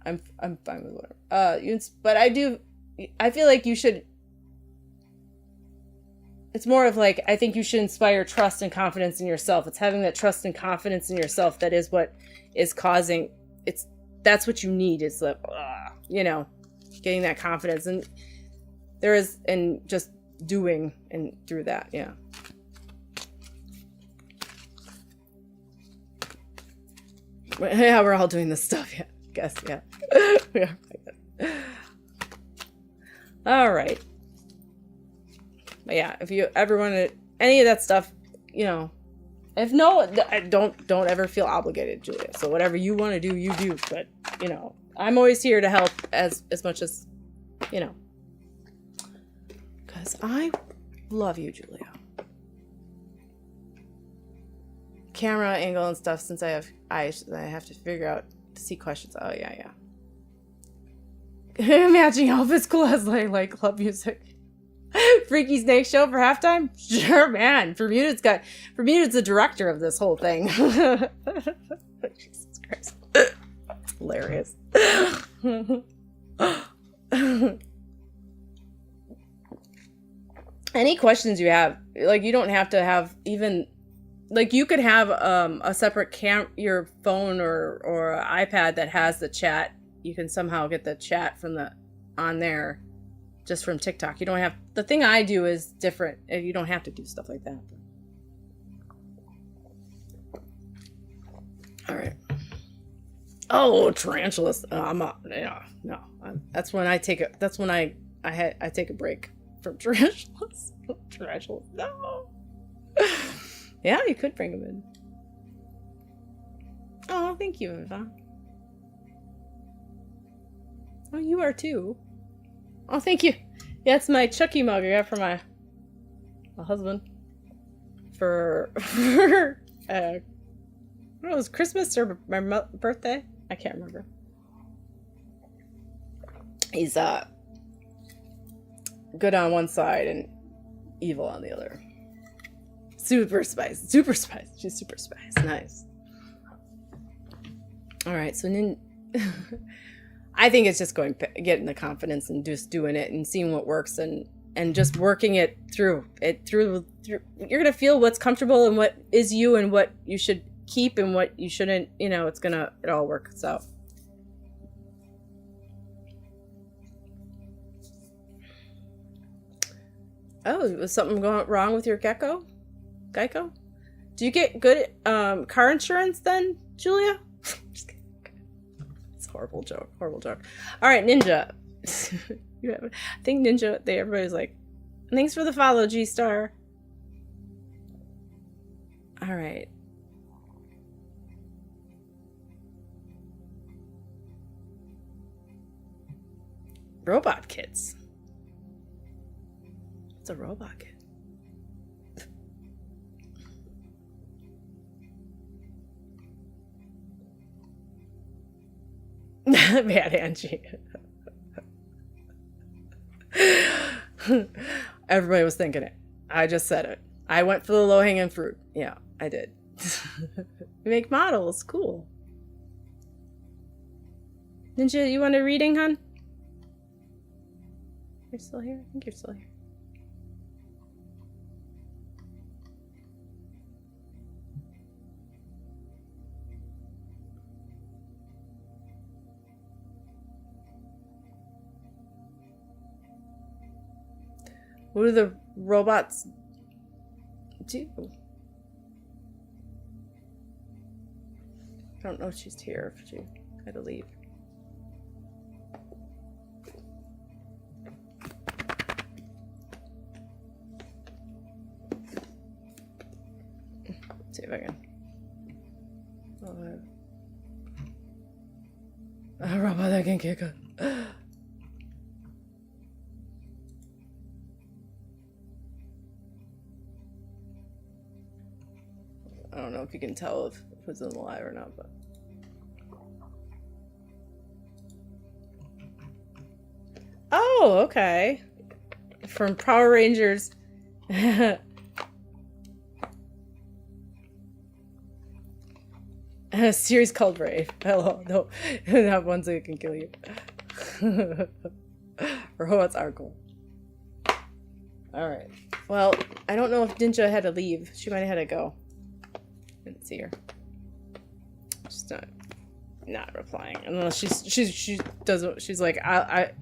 I'm fine with whatever. But I feel like you should. It's more of like, I think you should inspire trust and confidence in yourself. It's having that trust and confidence in yourself that is what is causing. That's what you need. It's like, you know, getting that confidence, and there is, and just doing and through that, yeah. Yeah, we're all doing this stuff, yeah. I guess, yeah. We are. All right. But yeah, if you ever want to, any of that stuff, you know, If no, don't ever feel obligated, Julia. So whatever you want to do, you do. But, you know, I'm always here to help as much as, you know. Because I love you, Julia. Camera angle and stuff, since I have eyes, I have to figure out to see questions. Oh, yeah. Matching outfits cool as like club music. Freaky Snake Show for halftime? Sure, man. Bermuda's the director of this whole thing. Jesus Christ. It's hilarious. Any questions you have, like, you don't have to have even, like, you could have a separate your phone or iPad that has the chat. You can somehow get the chat from on there. Just from TikTok. You don't have... The thing I do is different. You don't have to do stuff like that. All right. Oh, tarantulas. No. That's when I take a... That's when I take a break from tarantulas. Tarantulas. No. Yeah, you could bring them in. Oh, thank you, Eva. Oh, you are too. Oh, thank you. Yeah, it's my Chucky mug I got from my husband for I don't know, it was Christmas or my birthday. I can't remember. He's good on one side and evil on the other. Super spice. She's super spice. Nice. All right, so I think it's just getting the confidence and just doing it and seeing what works and just working it through. You're going to feel what's comfortable and what is you and what you should keep and what you shouldn't, you know, it all works out. Oh, was something going wrong with your Geico? Do you get good car insurance then, Julia? Just kidding. Horrible joke. All right, Ninja. I think Ninja, everybody's like, thanks for the follow, G-Star. All right. Robot kits. What's a robot kit? Bad Angie. Everybody was thinking it. I just said it. I went for the low-hanging fruit. Yeah, I did. We make models. Cool. Ninja, you want a reading, hon? You're still here? I think you're still here. What do the robots do? I don't know if she's here. If she had to leave. Let's see if I can. A robot that can kick it. I don't know if you can tell if it's in the live or not, but. Oh, okay. From Power Rangers. A series called Brave. Hello. No, not ones that can kill you. Robots are cool. Alright. Well, I don't know if Ninja had to leave. She might have had to go. Didn't see her. She's not replying. Unless she doesn't. She's like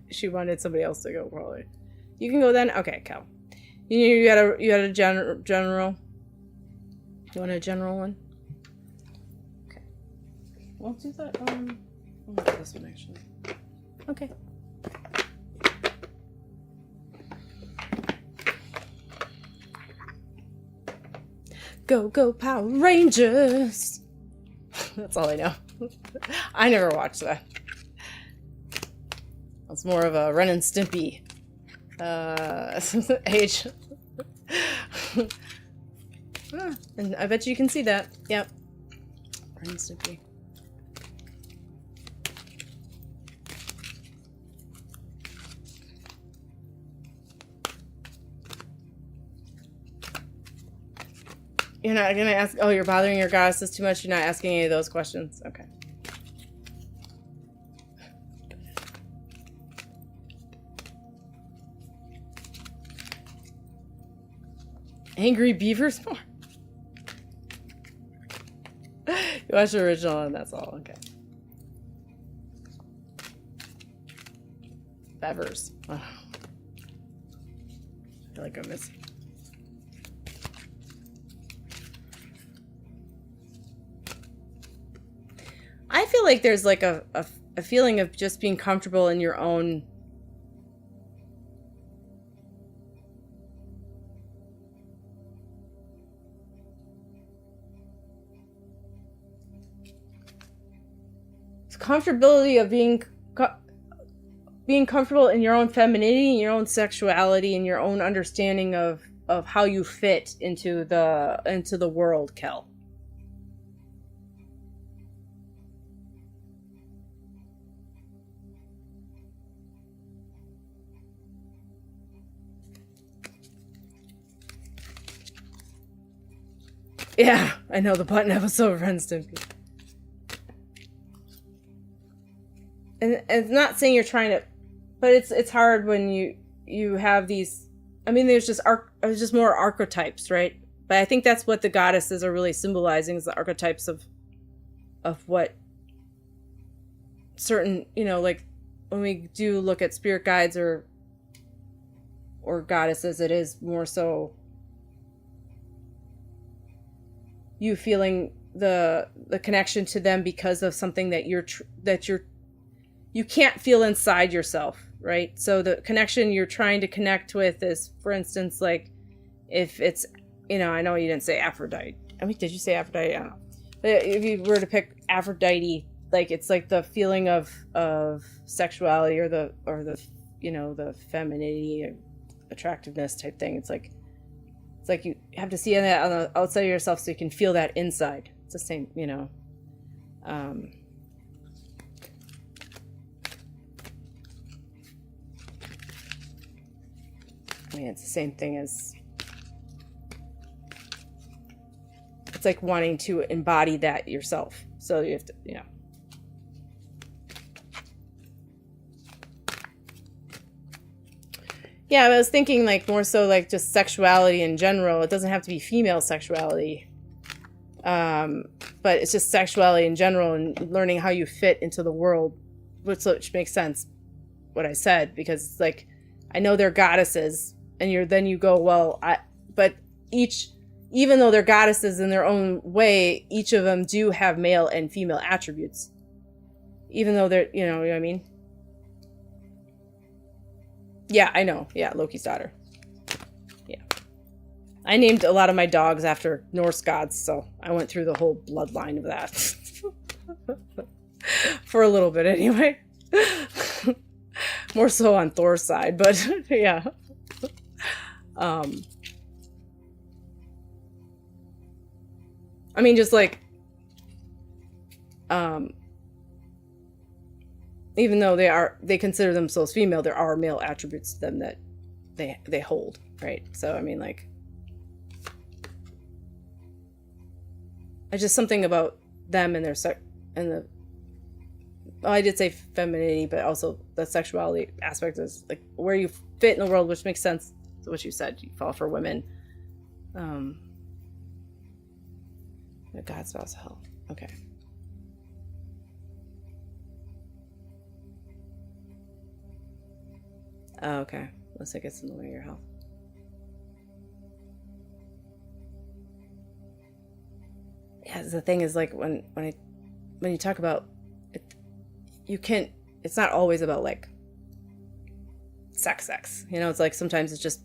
she wanted somebody else to go probably. You can go then. Okay, Cal. You got a general. You want a general one? Okay. Well, do that. I'll look at this one actually. Okay. Go, go, Power Rangers. That's all I know. I never watched that. It's more of a Ren and Stimpy age. And I bet you can see that. Yep. Ren and Stimpy. You're not gonna ask, oh, you're bothering your goddesses too much? You're not asking any of those questions? Okay. Angry Beavers more? You watched the original and that's all, okay. Bevers. Oh. I feel like I'm missing. I feel like there's like a feeling of just being comfortable in your own comfortability of being comfortable in your own femininity, your own sexuality, and your own understanding of how you fit into the world, Kel. Yeah, I know the button episode of Ren Stimpy. And it's not saying you're trying to, but it's hard when you have these. I mean, there's just more archetypes, right? But I think that's what the goddesses are really symbolizing, is the archetypes of what certain, like when we do look at spirit guides or goddesses, it is more so you feeling the connection to them because of something that you can't feel inside yourself, right? So the connection you're trying to connect with is, for instance, like if it's, I know you didn't say Aphrodite. I mean, did you say Aphrodite? I don't know. But if you were to pick Aphrodite, like it's like the feeling of sexuality or the the femininity, attractiveness type thing. It's like you have to see that on the outside of yourself so you can feel that inside. It's the same, I mean, it's the same thing as, it's like wanting to embody that yourself. So you have to, Yeah, I was thinking like more so like just sexuality in general. It doesn't have to be female sexuality. But it's just sexuality in general and learning how you fit into the world, which makes sense what I said, because it's like, I know they're goddesses and then you go, well, but even though they're goddesses in their own way, each of them do have male and female attributes, even though they're, you know what I mean? Yeah, I know. Yeah, Loki's daughter. Yeah. I named a lot of my dogs after Norse gods, so I went through the whole bloodline of that. For a little bit, anyway. More so on Thor's side, but yeah. I mean, just like, even though they consider themselves female, there are male attributes to them that they hold, right? So, I mean, like, it's just something about them and I did say femininity, but also the sexuality aspect is like where you fit in the world, which makes sense to what you said. You fall for women. The God, spouse, hell. Okay. Oh, okay. Looks like it's in the way of your health. Yeah, the thing is, like, when you talk about it, it's not always about like sex. It's like sometimes it's just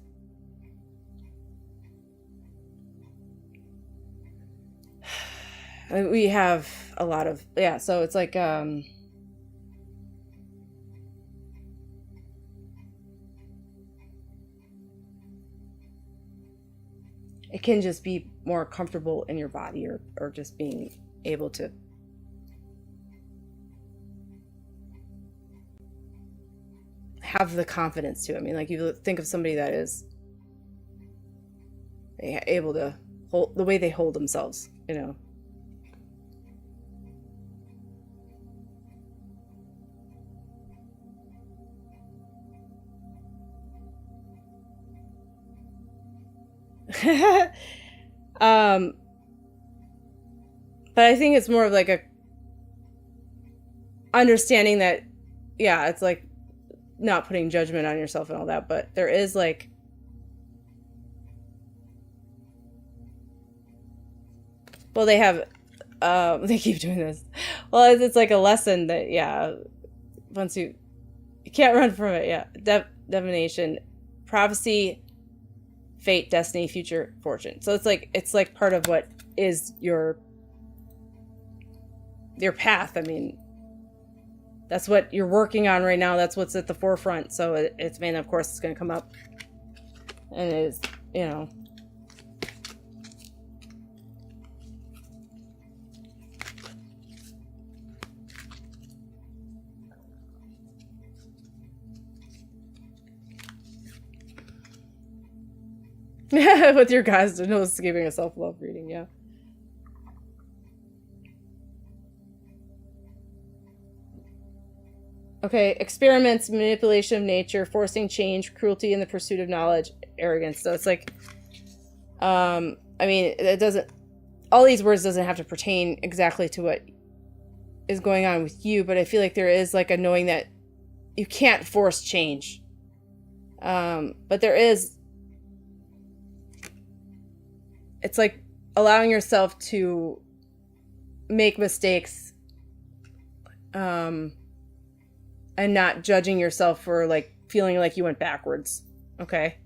we have a lot of, yeah, so it's like, it can just be more comfortable in your body, or just being able to have the confidence to. I mean, like, you think of somebody that is able to hold the way they hold themselves, you know. But I think it's more of like a understanding that, yeah, it's like not putting judgment on yourself and all that, but there is like, well, they have, they keep doing this. Well, it's like a lesson that, yeah, once you can't run from it. Yeah. Divination, prophecy, fate, destiny, future, fortune. So it's like part of what is your path. I mean, that's what you're working on right now. That's what's at the forefront. So it's, man, of course it's going to come up, and it's, you know, with your guys, to know it's giving a self-love reading. Yeah. Okay, experiments, manipulation of nature, forcing change, cruelty in the pursuit of knowledge, arrogance. So it's like, I mean, it doesn't, all these words doesn't have to pertain exactly to what is going on with you, but I feel like there is like a knowing that you can't force change. But there is, it's like allowing yourself to make mistakes, and not judging yourself for like feeling like you went backwards. Okay.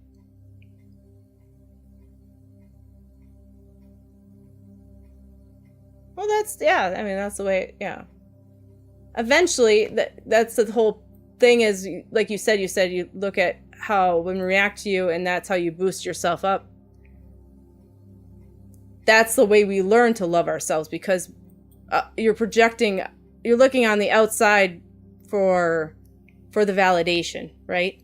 Well, that's, yeah, I mean, that's the way, yeah. Eventually, that's the whole thing is, like you said, you look at how when we react to you, and that's how you boost yourself up. That's the way we learn to love ourselves, because you're projecting, you're looking on the outside for the validation, right?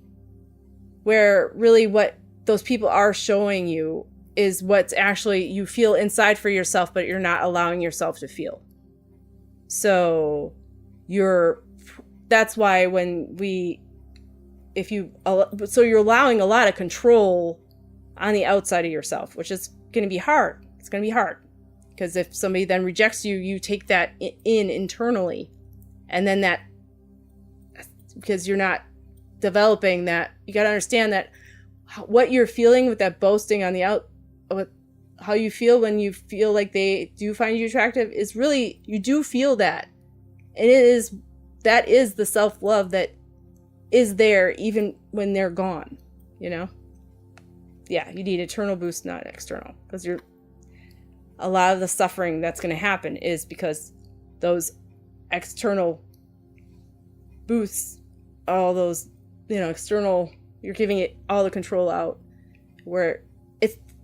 Where really what those people are showing you is what's actually you feel inside for yourself, but you're not allowing yourself to feel. So that's why so you're allowing a lot of control on the outside of yourself, which is going to be hard. It's going to be hard, because if somebody then rejects you, you take that in internally, and then that, because you're not developing that, you got to understand that what you're feeling with that boasting on the with how you feel when you feel like they do find you attractive is really, you do feel that. And that is the self-love that is there even when they're gone, you know? Yeah, you need internal boost, not external, because a lot of the suffering that's going to happen is because those external boosts, all those, you know, external, you're giving it all the control out, where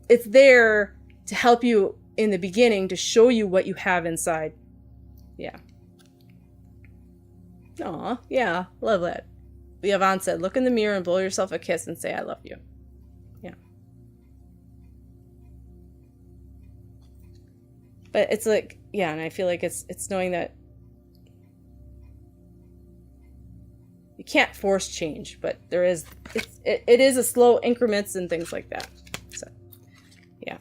it's there to help you in the beginning, to show you what you have inside. Yeah. Aw, yeah, love that. Yvonne said, look in the mirror and blow yourself a kiss and say, I love you. Yeah. But it's like, yeah, and I feel like it's knowing that you can't force change, but there is, it is a slow increments and things like that. So, yeah.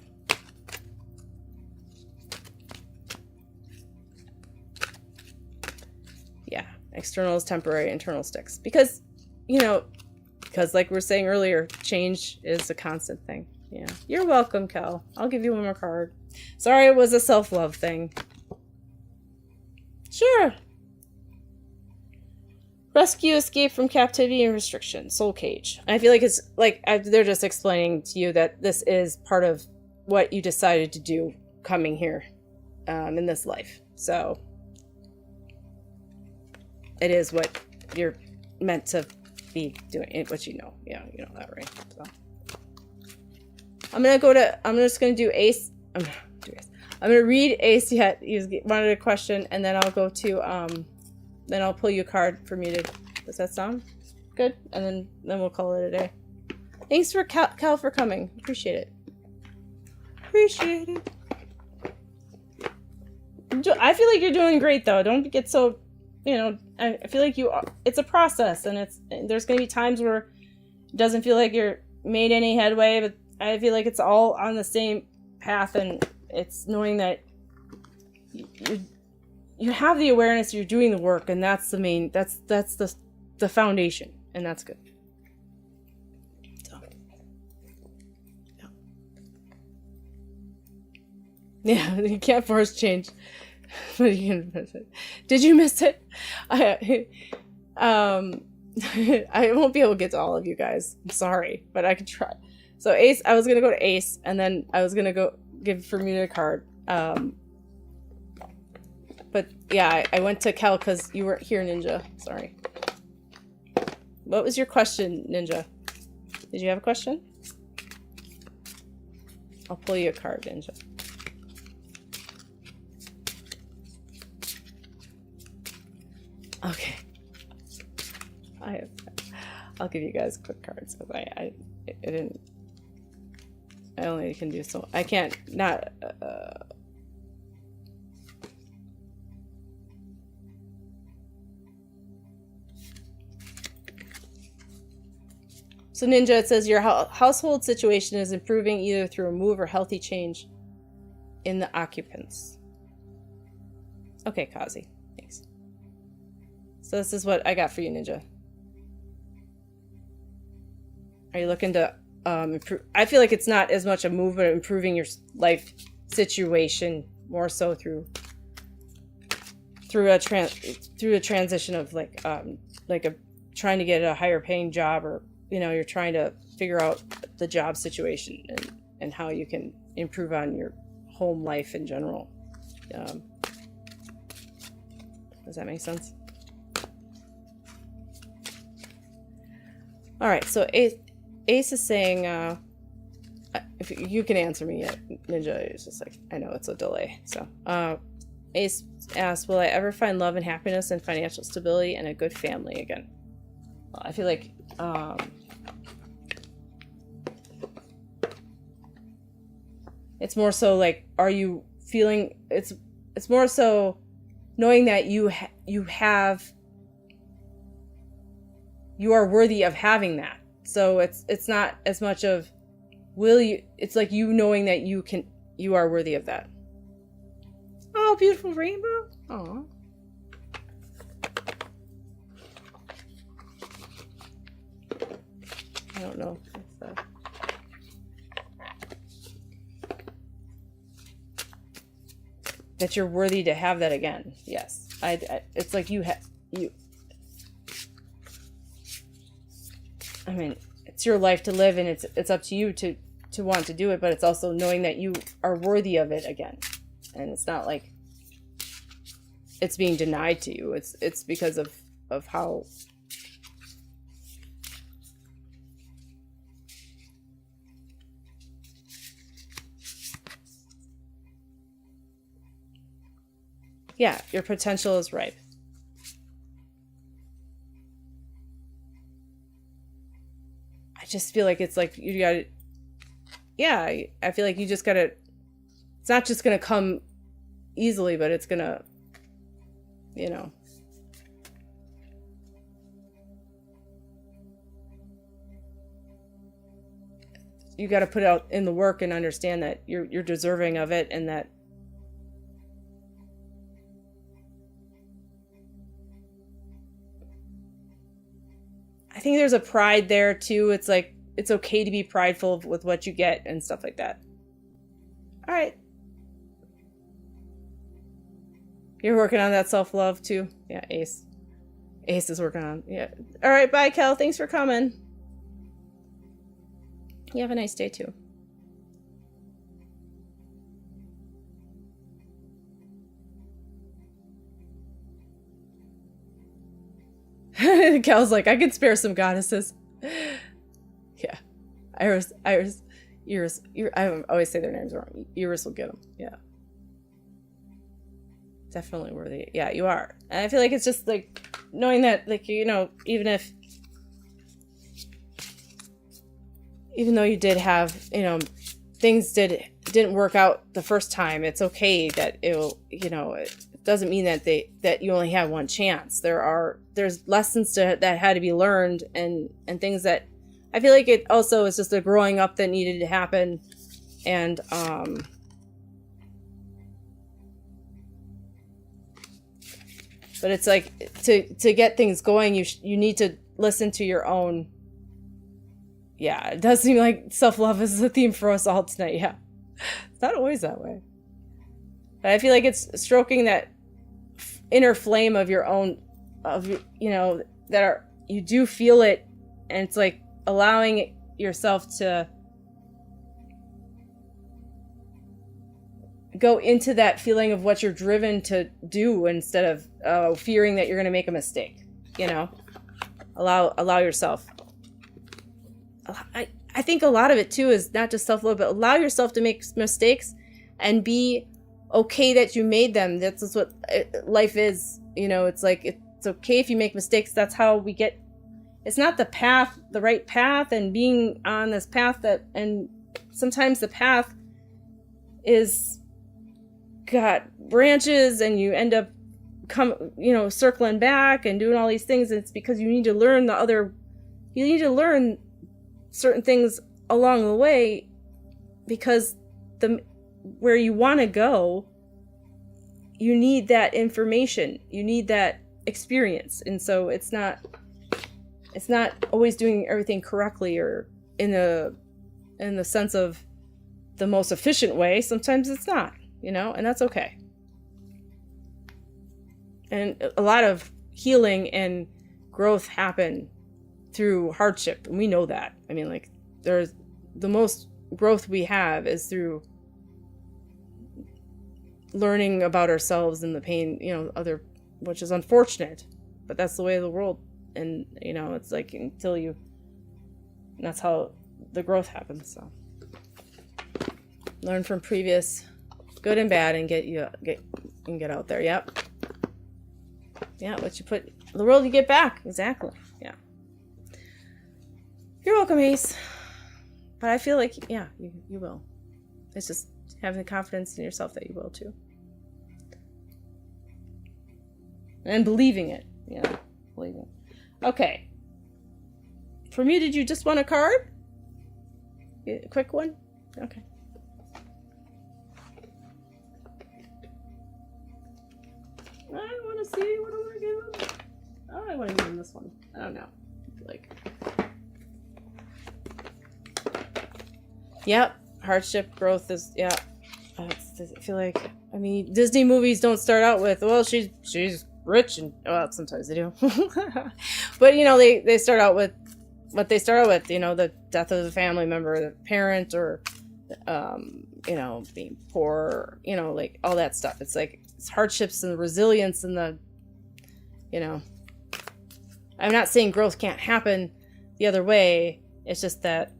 Yeah. External is temporary, internal sticks. Because, you know, like we were saying earlier, change is a constant thing. Yeah. You're welcome, Kel. I'll give you one more card. Sorry, it was a self-love thing. Sure. Rescue, escape from captivity and restriction. Soul cage. I feel like it's like they're just explaining to you that this is part of what you decided to do coming here. in this life. So it is what you're meant to be doing, what you know. Yeah, you know that, right? So I'm just gonna do Ace. I'm gonna read Ace yet. He wanted a question, and then I'll go to then I'll pull you a card for me to. Does that sound good? And then we'll call it a day. Thanks for Cal for coming. Appreciate it. Appreciate it. I feel like you're doing great though. Don't get so, I feel like it's a process, and there's going to be times where it doesn't feel like you're made any headway, but I feel like it's all on the same path, and it's knowing that you have the awareness, you're doing the work, and that's the foundation, and that's good. So, yeah, you can't force change. But you can miss it. Did you miss it? I won't be able to get to all of you guys. I'm sorry, but I could try. So Ace, I was gonna go to Ace, and then I was gonna go give Bermuda a card. But yeah, I went to Kel because you weren't here, Ninja. Sorry. What was your question, Ninja? Did you have a question? I'll pull you a card, Ninja. Okay. I'll give you guys quick cards because I only can do so. I can't not. So Ninja, it says your household situation is improving either through a move or healthy change in the occupants. Okay, Kazi. Thanks. So this is what I got for you, Ninja. Are you looking to improve? I feel like it's not as much a move, but improving your life situation more so through a transition of trying to get a higher paying job, or you're trying to figure out the job situation and how you can improve on your home life in general. Does that make sense? All right, so Ace is saying, if you can answer me yet, Ninja is just like, I know it's a delay. So Ace asks, will I ever find love and happiness and financial stability and a good family again? Well, I feel like it's more so like, are you feeling, it's more so knowing that you are worthy of having that. So it's not as much of will you, it's like you knowing that you are worthy of that. Oh, beautiful rainbow. Oh. I don't know. That you're worthy to have that again. Yes. It's like I mean, it's your life to live, and it's up to you to want to do it, but it's also knowing that you are worthy of it again. And it's not like it's being denied to you. It's because of how yeah, your potential is ripe. I just feel like it's like you gotta, yeah, I feel like you just gotta, it's not just gonna come easily, but it's gonna, you gotta put out in the work and understand that you're deserving of it, and that I think there's a pride there too. It's like, it's okay to be prideful with what you get and stuff like that. All right. You're working on that self-love too? Yeah, Ace. Ace is working on, yeah. All right, bye, Kel. Thanks for coming. You have a nice day too. Cal's like, I can spare some goddesses. Yeah. Iris, I always say their names wrong. Iris will get them. Yeah. Definitely worthy. Yeah, you are. And I feel like it's just like knowing that, like, you know, even though you did have, you know, things didn't work out the first time, it's okay that it'll, you know, it doesn't mean that you only have one chance. There's lessons that had to be learned and things that I feel like it also is just a growing up that needed to happen. And but it's like to get things going, you need to listen to your own. Yeah, it does seem like self-love is the theme for us all tonight. Yeah, it's not always that way, but I feel like it's stroking that inner flame of your own, you know, you do feel it, and it's like allowing yourself to go into that feeling of what you're driven to do instead of fearing that you're going to make a mistake. You know, allow yourself. I think a lot of it too is not just self-love, but allow yourself to make mistakes and be okay that you made them. That's just what life is. You know, it's like, it's okay if you make mistakes. That's how we get, it's not the right path, and being on this path and sometimes the path is got branches and you end up circling back and doing all these things. And it's because you need to learn certain things along the way, because where you want to go, you need that information, you need that experience. And so it's not always doing everything correctly or in the sense of the most efficient way. Sometimes it's not, you know, and that's okay. And a lot of healing and growth happen through hardship, and we know that. I mean, like, there's the most growth we have is through learning about ourselves and the pain, you know, which is unfortunate, but that's the way of the world. And, you know, it's like that's how the growth happens. So learn from previous good and bad and get out there. Yep. Yeah, what you put the world, you get back. Exactly. Yeah. You're welcome, Ace. But I feel like, yeah, you will. It's just having the confidence in yourself that you will too. And believing it, you know, believing. Okay. From you, did you just want a card? A quick one? Okay. I want to see, what do I want to give him? Oh, I want to give him this one. I don't know. Like... Yep, hardship, growth is, yeah. I feel like, I mean, Disney movies don't start out with, well, she's rich, and, well, sometimes they do. But, you know, they start out with what they start out with, you know, the death of the family member, the parent, or, you know, being poor, you know, like, all that stuff. It's like, it's hardships and the resilience and the, you know, I'm not saying growth can't happen the other way. It's just that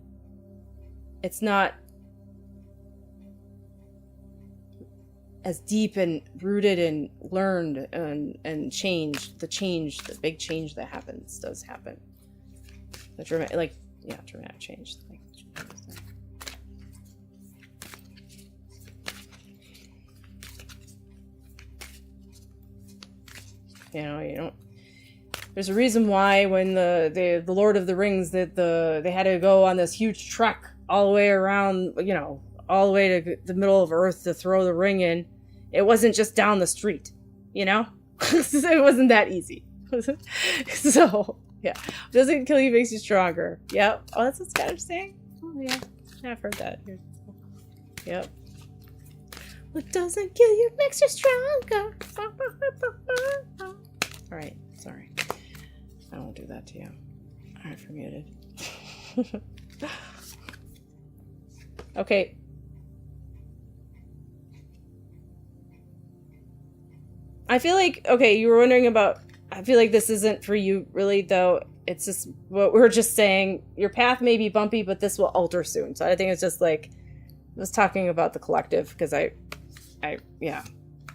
it's not as deep and rooted and learned and change. The big change that happens does happen. The dramatic change. You know, you don't. There's a reason why when the Lord of the Rings that they had to go on this huge trek all the way around, you know, all the way to the middle of Earth to throw the ring in. It wasn't just down the street, you know? It wasn't that easy. So, yeah. Doesn't kill you, makes you stronger. Yep. Oh, that's what Scottish saying? Oh, yeah. I've heard that. Yep. What doesn't kill you makes you stronger. Alright, sorry. I won't do that to you. Alright, for muted. Okay. I feel like, okay, you were wondering about, I feel like this isn't for you really, though. It's just what we're just saying. Your path may be bumpy, but this will alter soon. So I think it's just like, I was talking about the collective because yeah,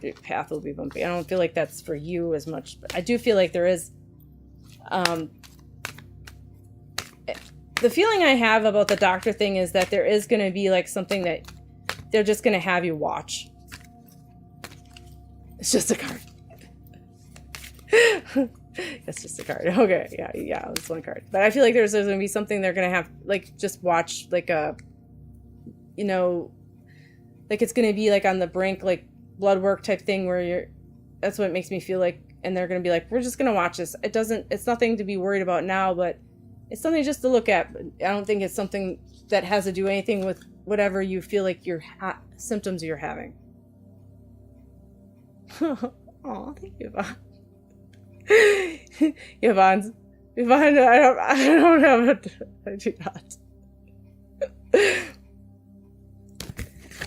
the path will be bumpy. I don't feel like that's for you as much, but I do feel like there is, the feeling I have about the doctor thing is that there is going to be like something that they're just going to have you watch. It's just a card. It's just a card. Okay, yeah, it's one card. But I feel like there's going to be something they're going to have, like, just watch, like a, you know, like it's going to be like on the brink, like blood work type thing where you're, that's what it makes me feel like. And they're going to be like, we're just going to watch this. It's nothing to be worried about now, but it's something just to look at. I don't think it's something that has to do anything with whatever you feel like your symptoms you're having. Oh, thank you, Yvonne. Yvonne, I don't have it. I do not.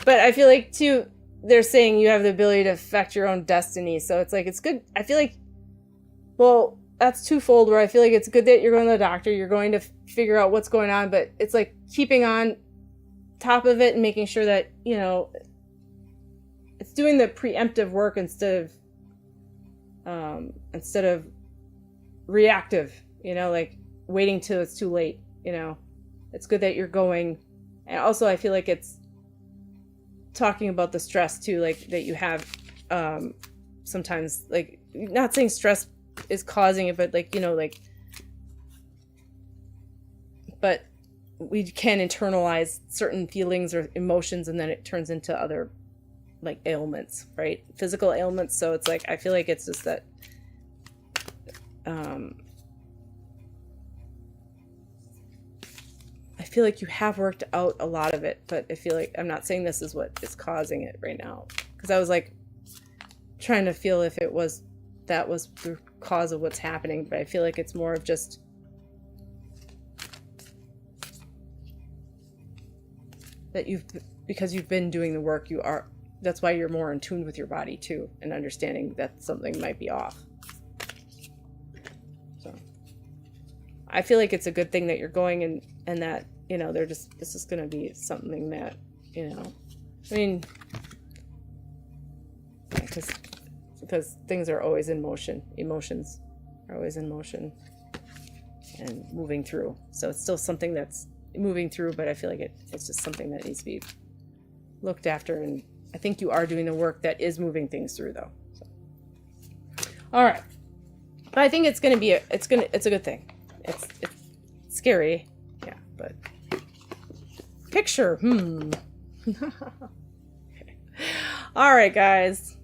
But I feel like, too, they're saying you have the ability to affect your own destiny. So it's like, it's good. I feel like, well, that's twofold, where I feel like it's good that you're going to the doctor. You're going to figure out what's going on. But it's like keeping on top of it and making sure that, you know, it's doing the preemptive work instead of reactive, you know, like waiting till it's too late, you know. It's good that you're going. And also I feel like it's talking about the stress too, like that you have sometimes, like, not saying stress is causing it, but like, you know, like, but we can internalize certain feelings or emotions and then it turns into other, like, ailments, right? Physical ailments. So it's like, I feel like it's just that I feel like you have worked out a lot of it, but I feel like I'm not saying this is what is causing it right now, because I was like trying to feel if it was, that was the cause of what's happening, but I feel like it's more of just that because you've been doing the work, that's why you're more in tune with your body too, and understanding that something might be off. So I feel like it's a good thing that you're going, and that, you know, this is going to be something that, you know, I mean, because things are always in motion. Emotions are always in motion and moving through. So it's still something that's moving through, but I feel like it's just something that needs to be looked after. And I think you are doing the work that is moving things through, though. So. All right. But I think it's going to be it's a good thing. It's scary. Yeah, but picture. Okay. All right, guys.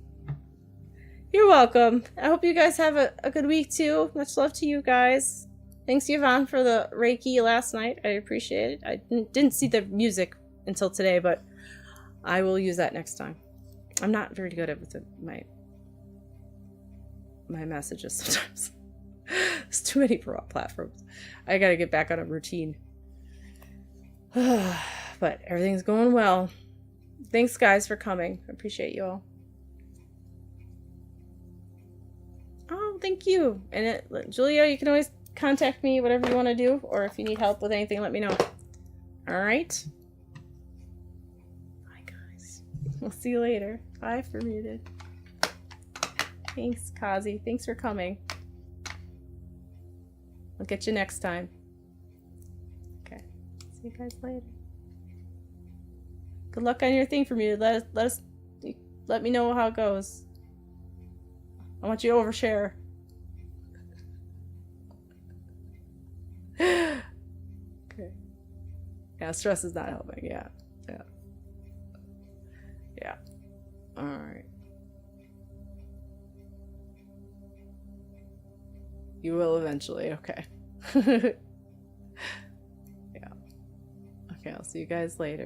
You're welcome. I hope you guys have a good week too. Much love to you guys. Thanks, Yvonne, for the Reiki last night. I appreciate it. I didn't see the music until today, but I will use that next time. I'm not very good at my messages sometimes. There's too many platforms. I gotta get back on a routine. But everything's going well. Thanks, guys, for coming. I appreciate you all. Oh, thank you. And Julia, you can always contact me, whatever you want to do, or if you need help with anything, let me know. All right. Bye, guys. We'll see you later. Bye for muted. Thanks, Kazi. Thanks for coming. I'll get you next time. Okay. See you guys later. Good luck on your thing for me. Let me know how it goes. I want you to overshare. Okay. Yeah, stress is not helping. Yeah. All right. You will eventually. Okay. Yeah. Okay, I'll see you guys later.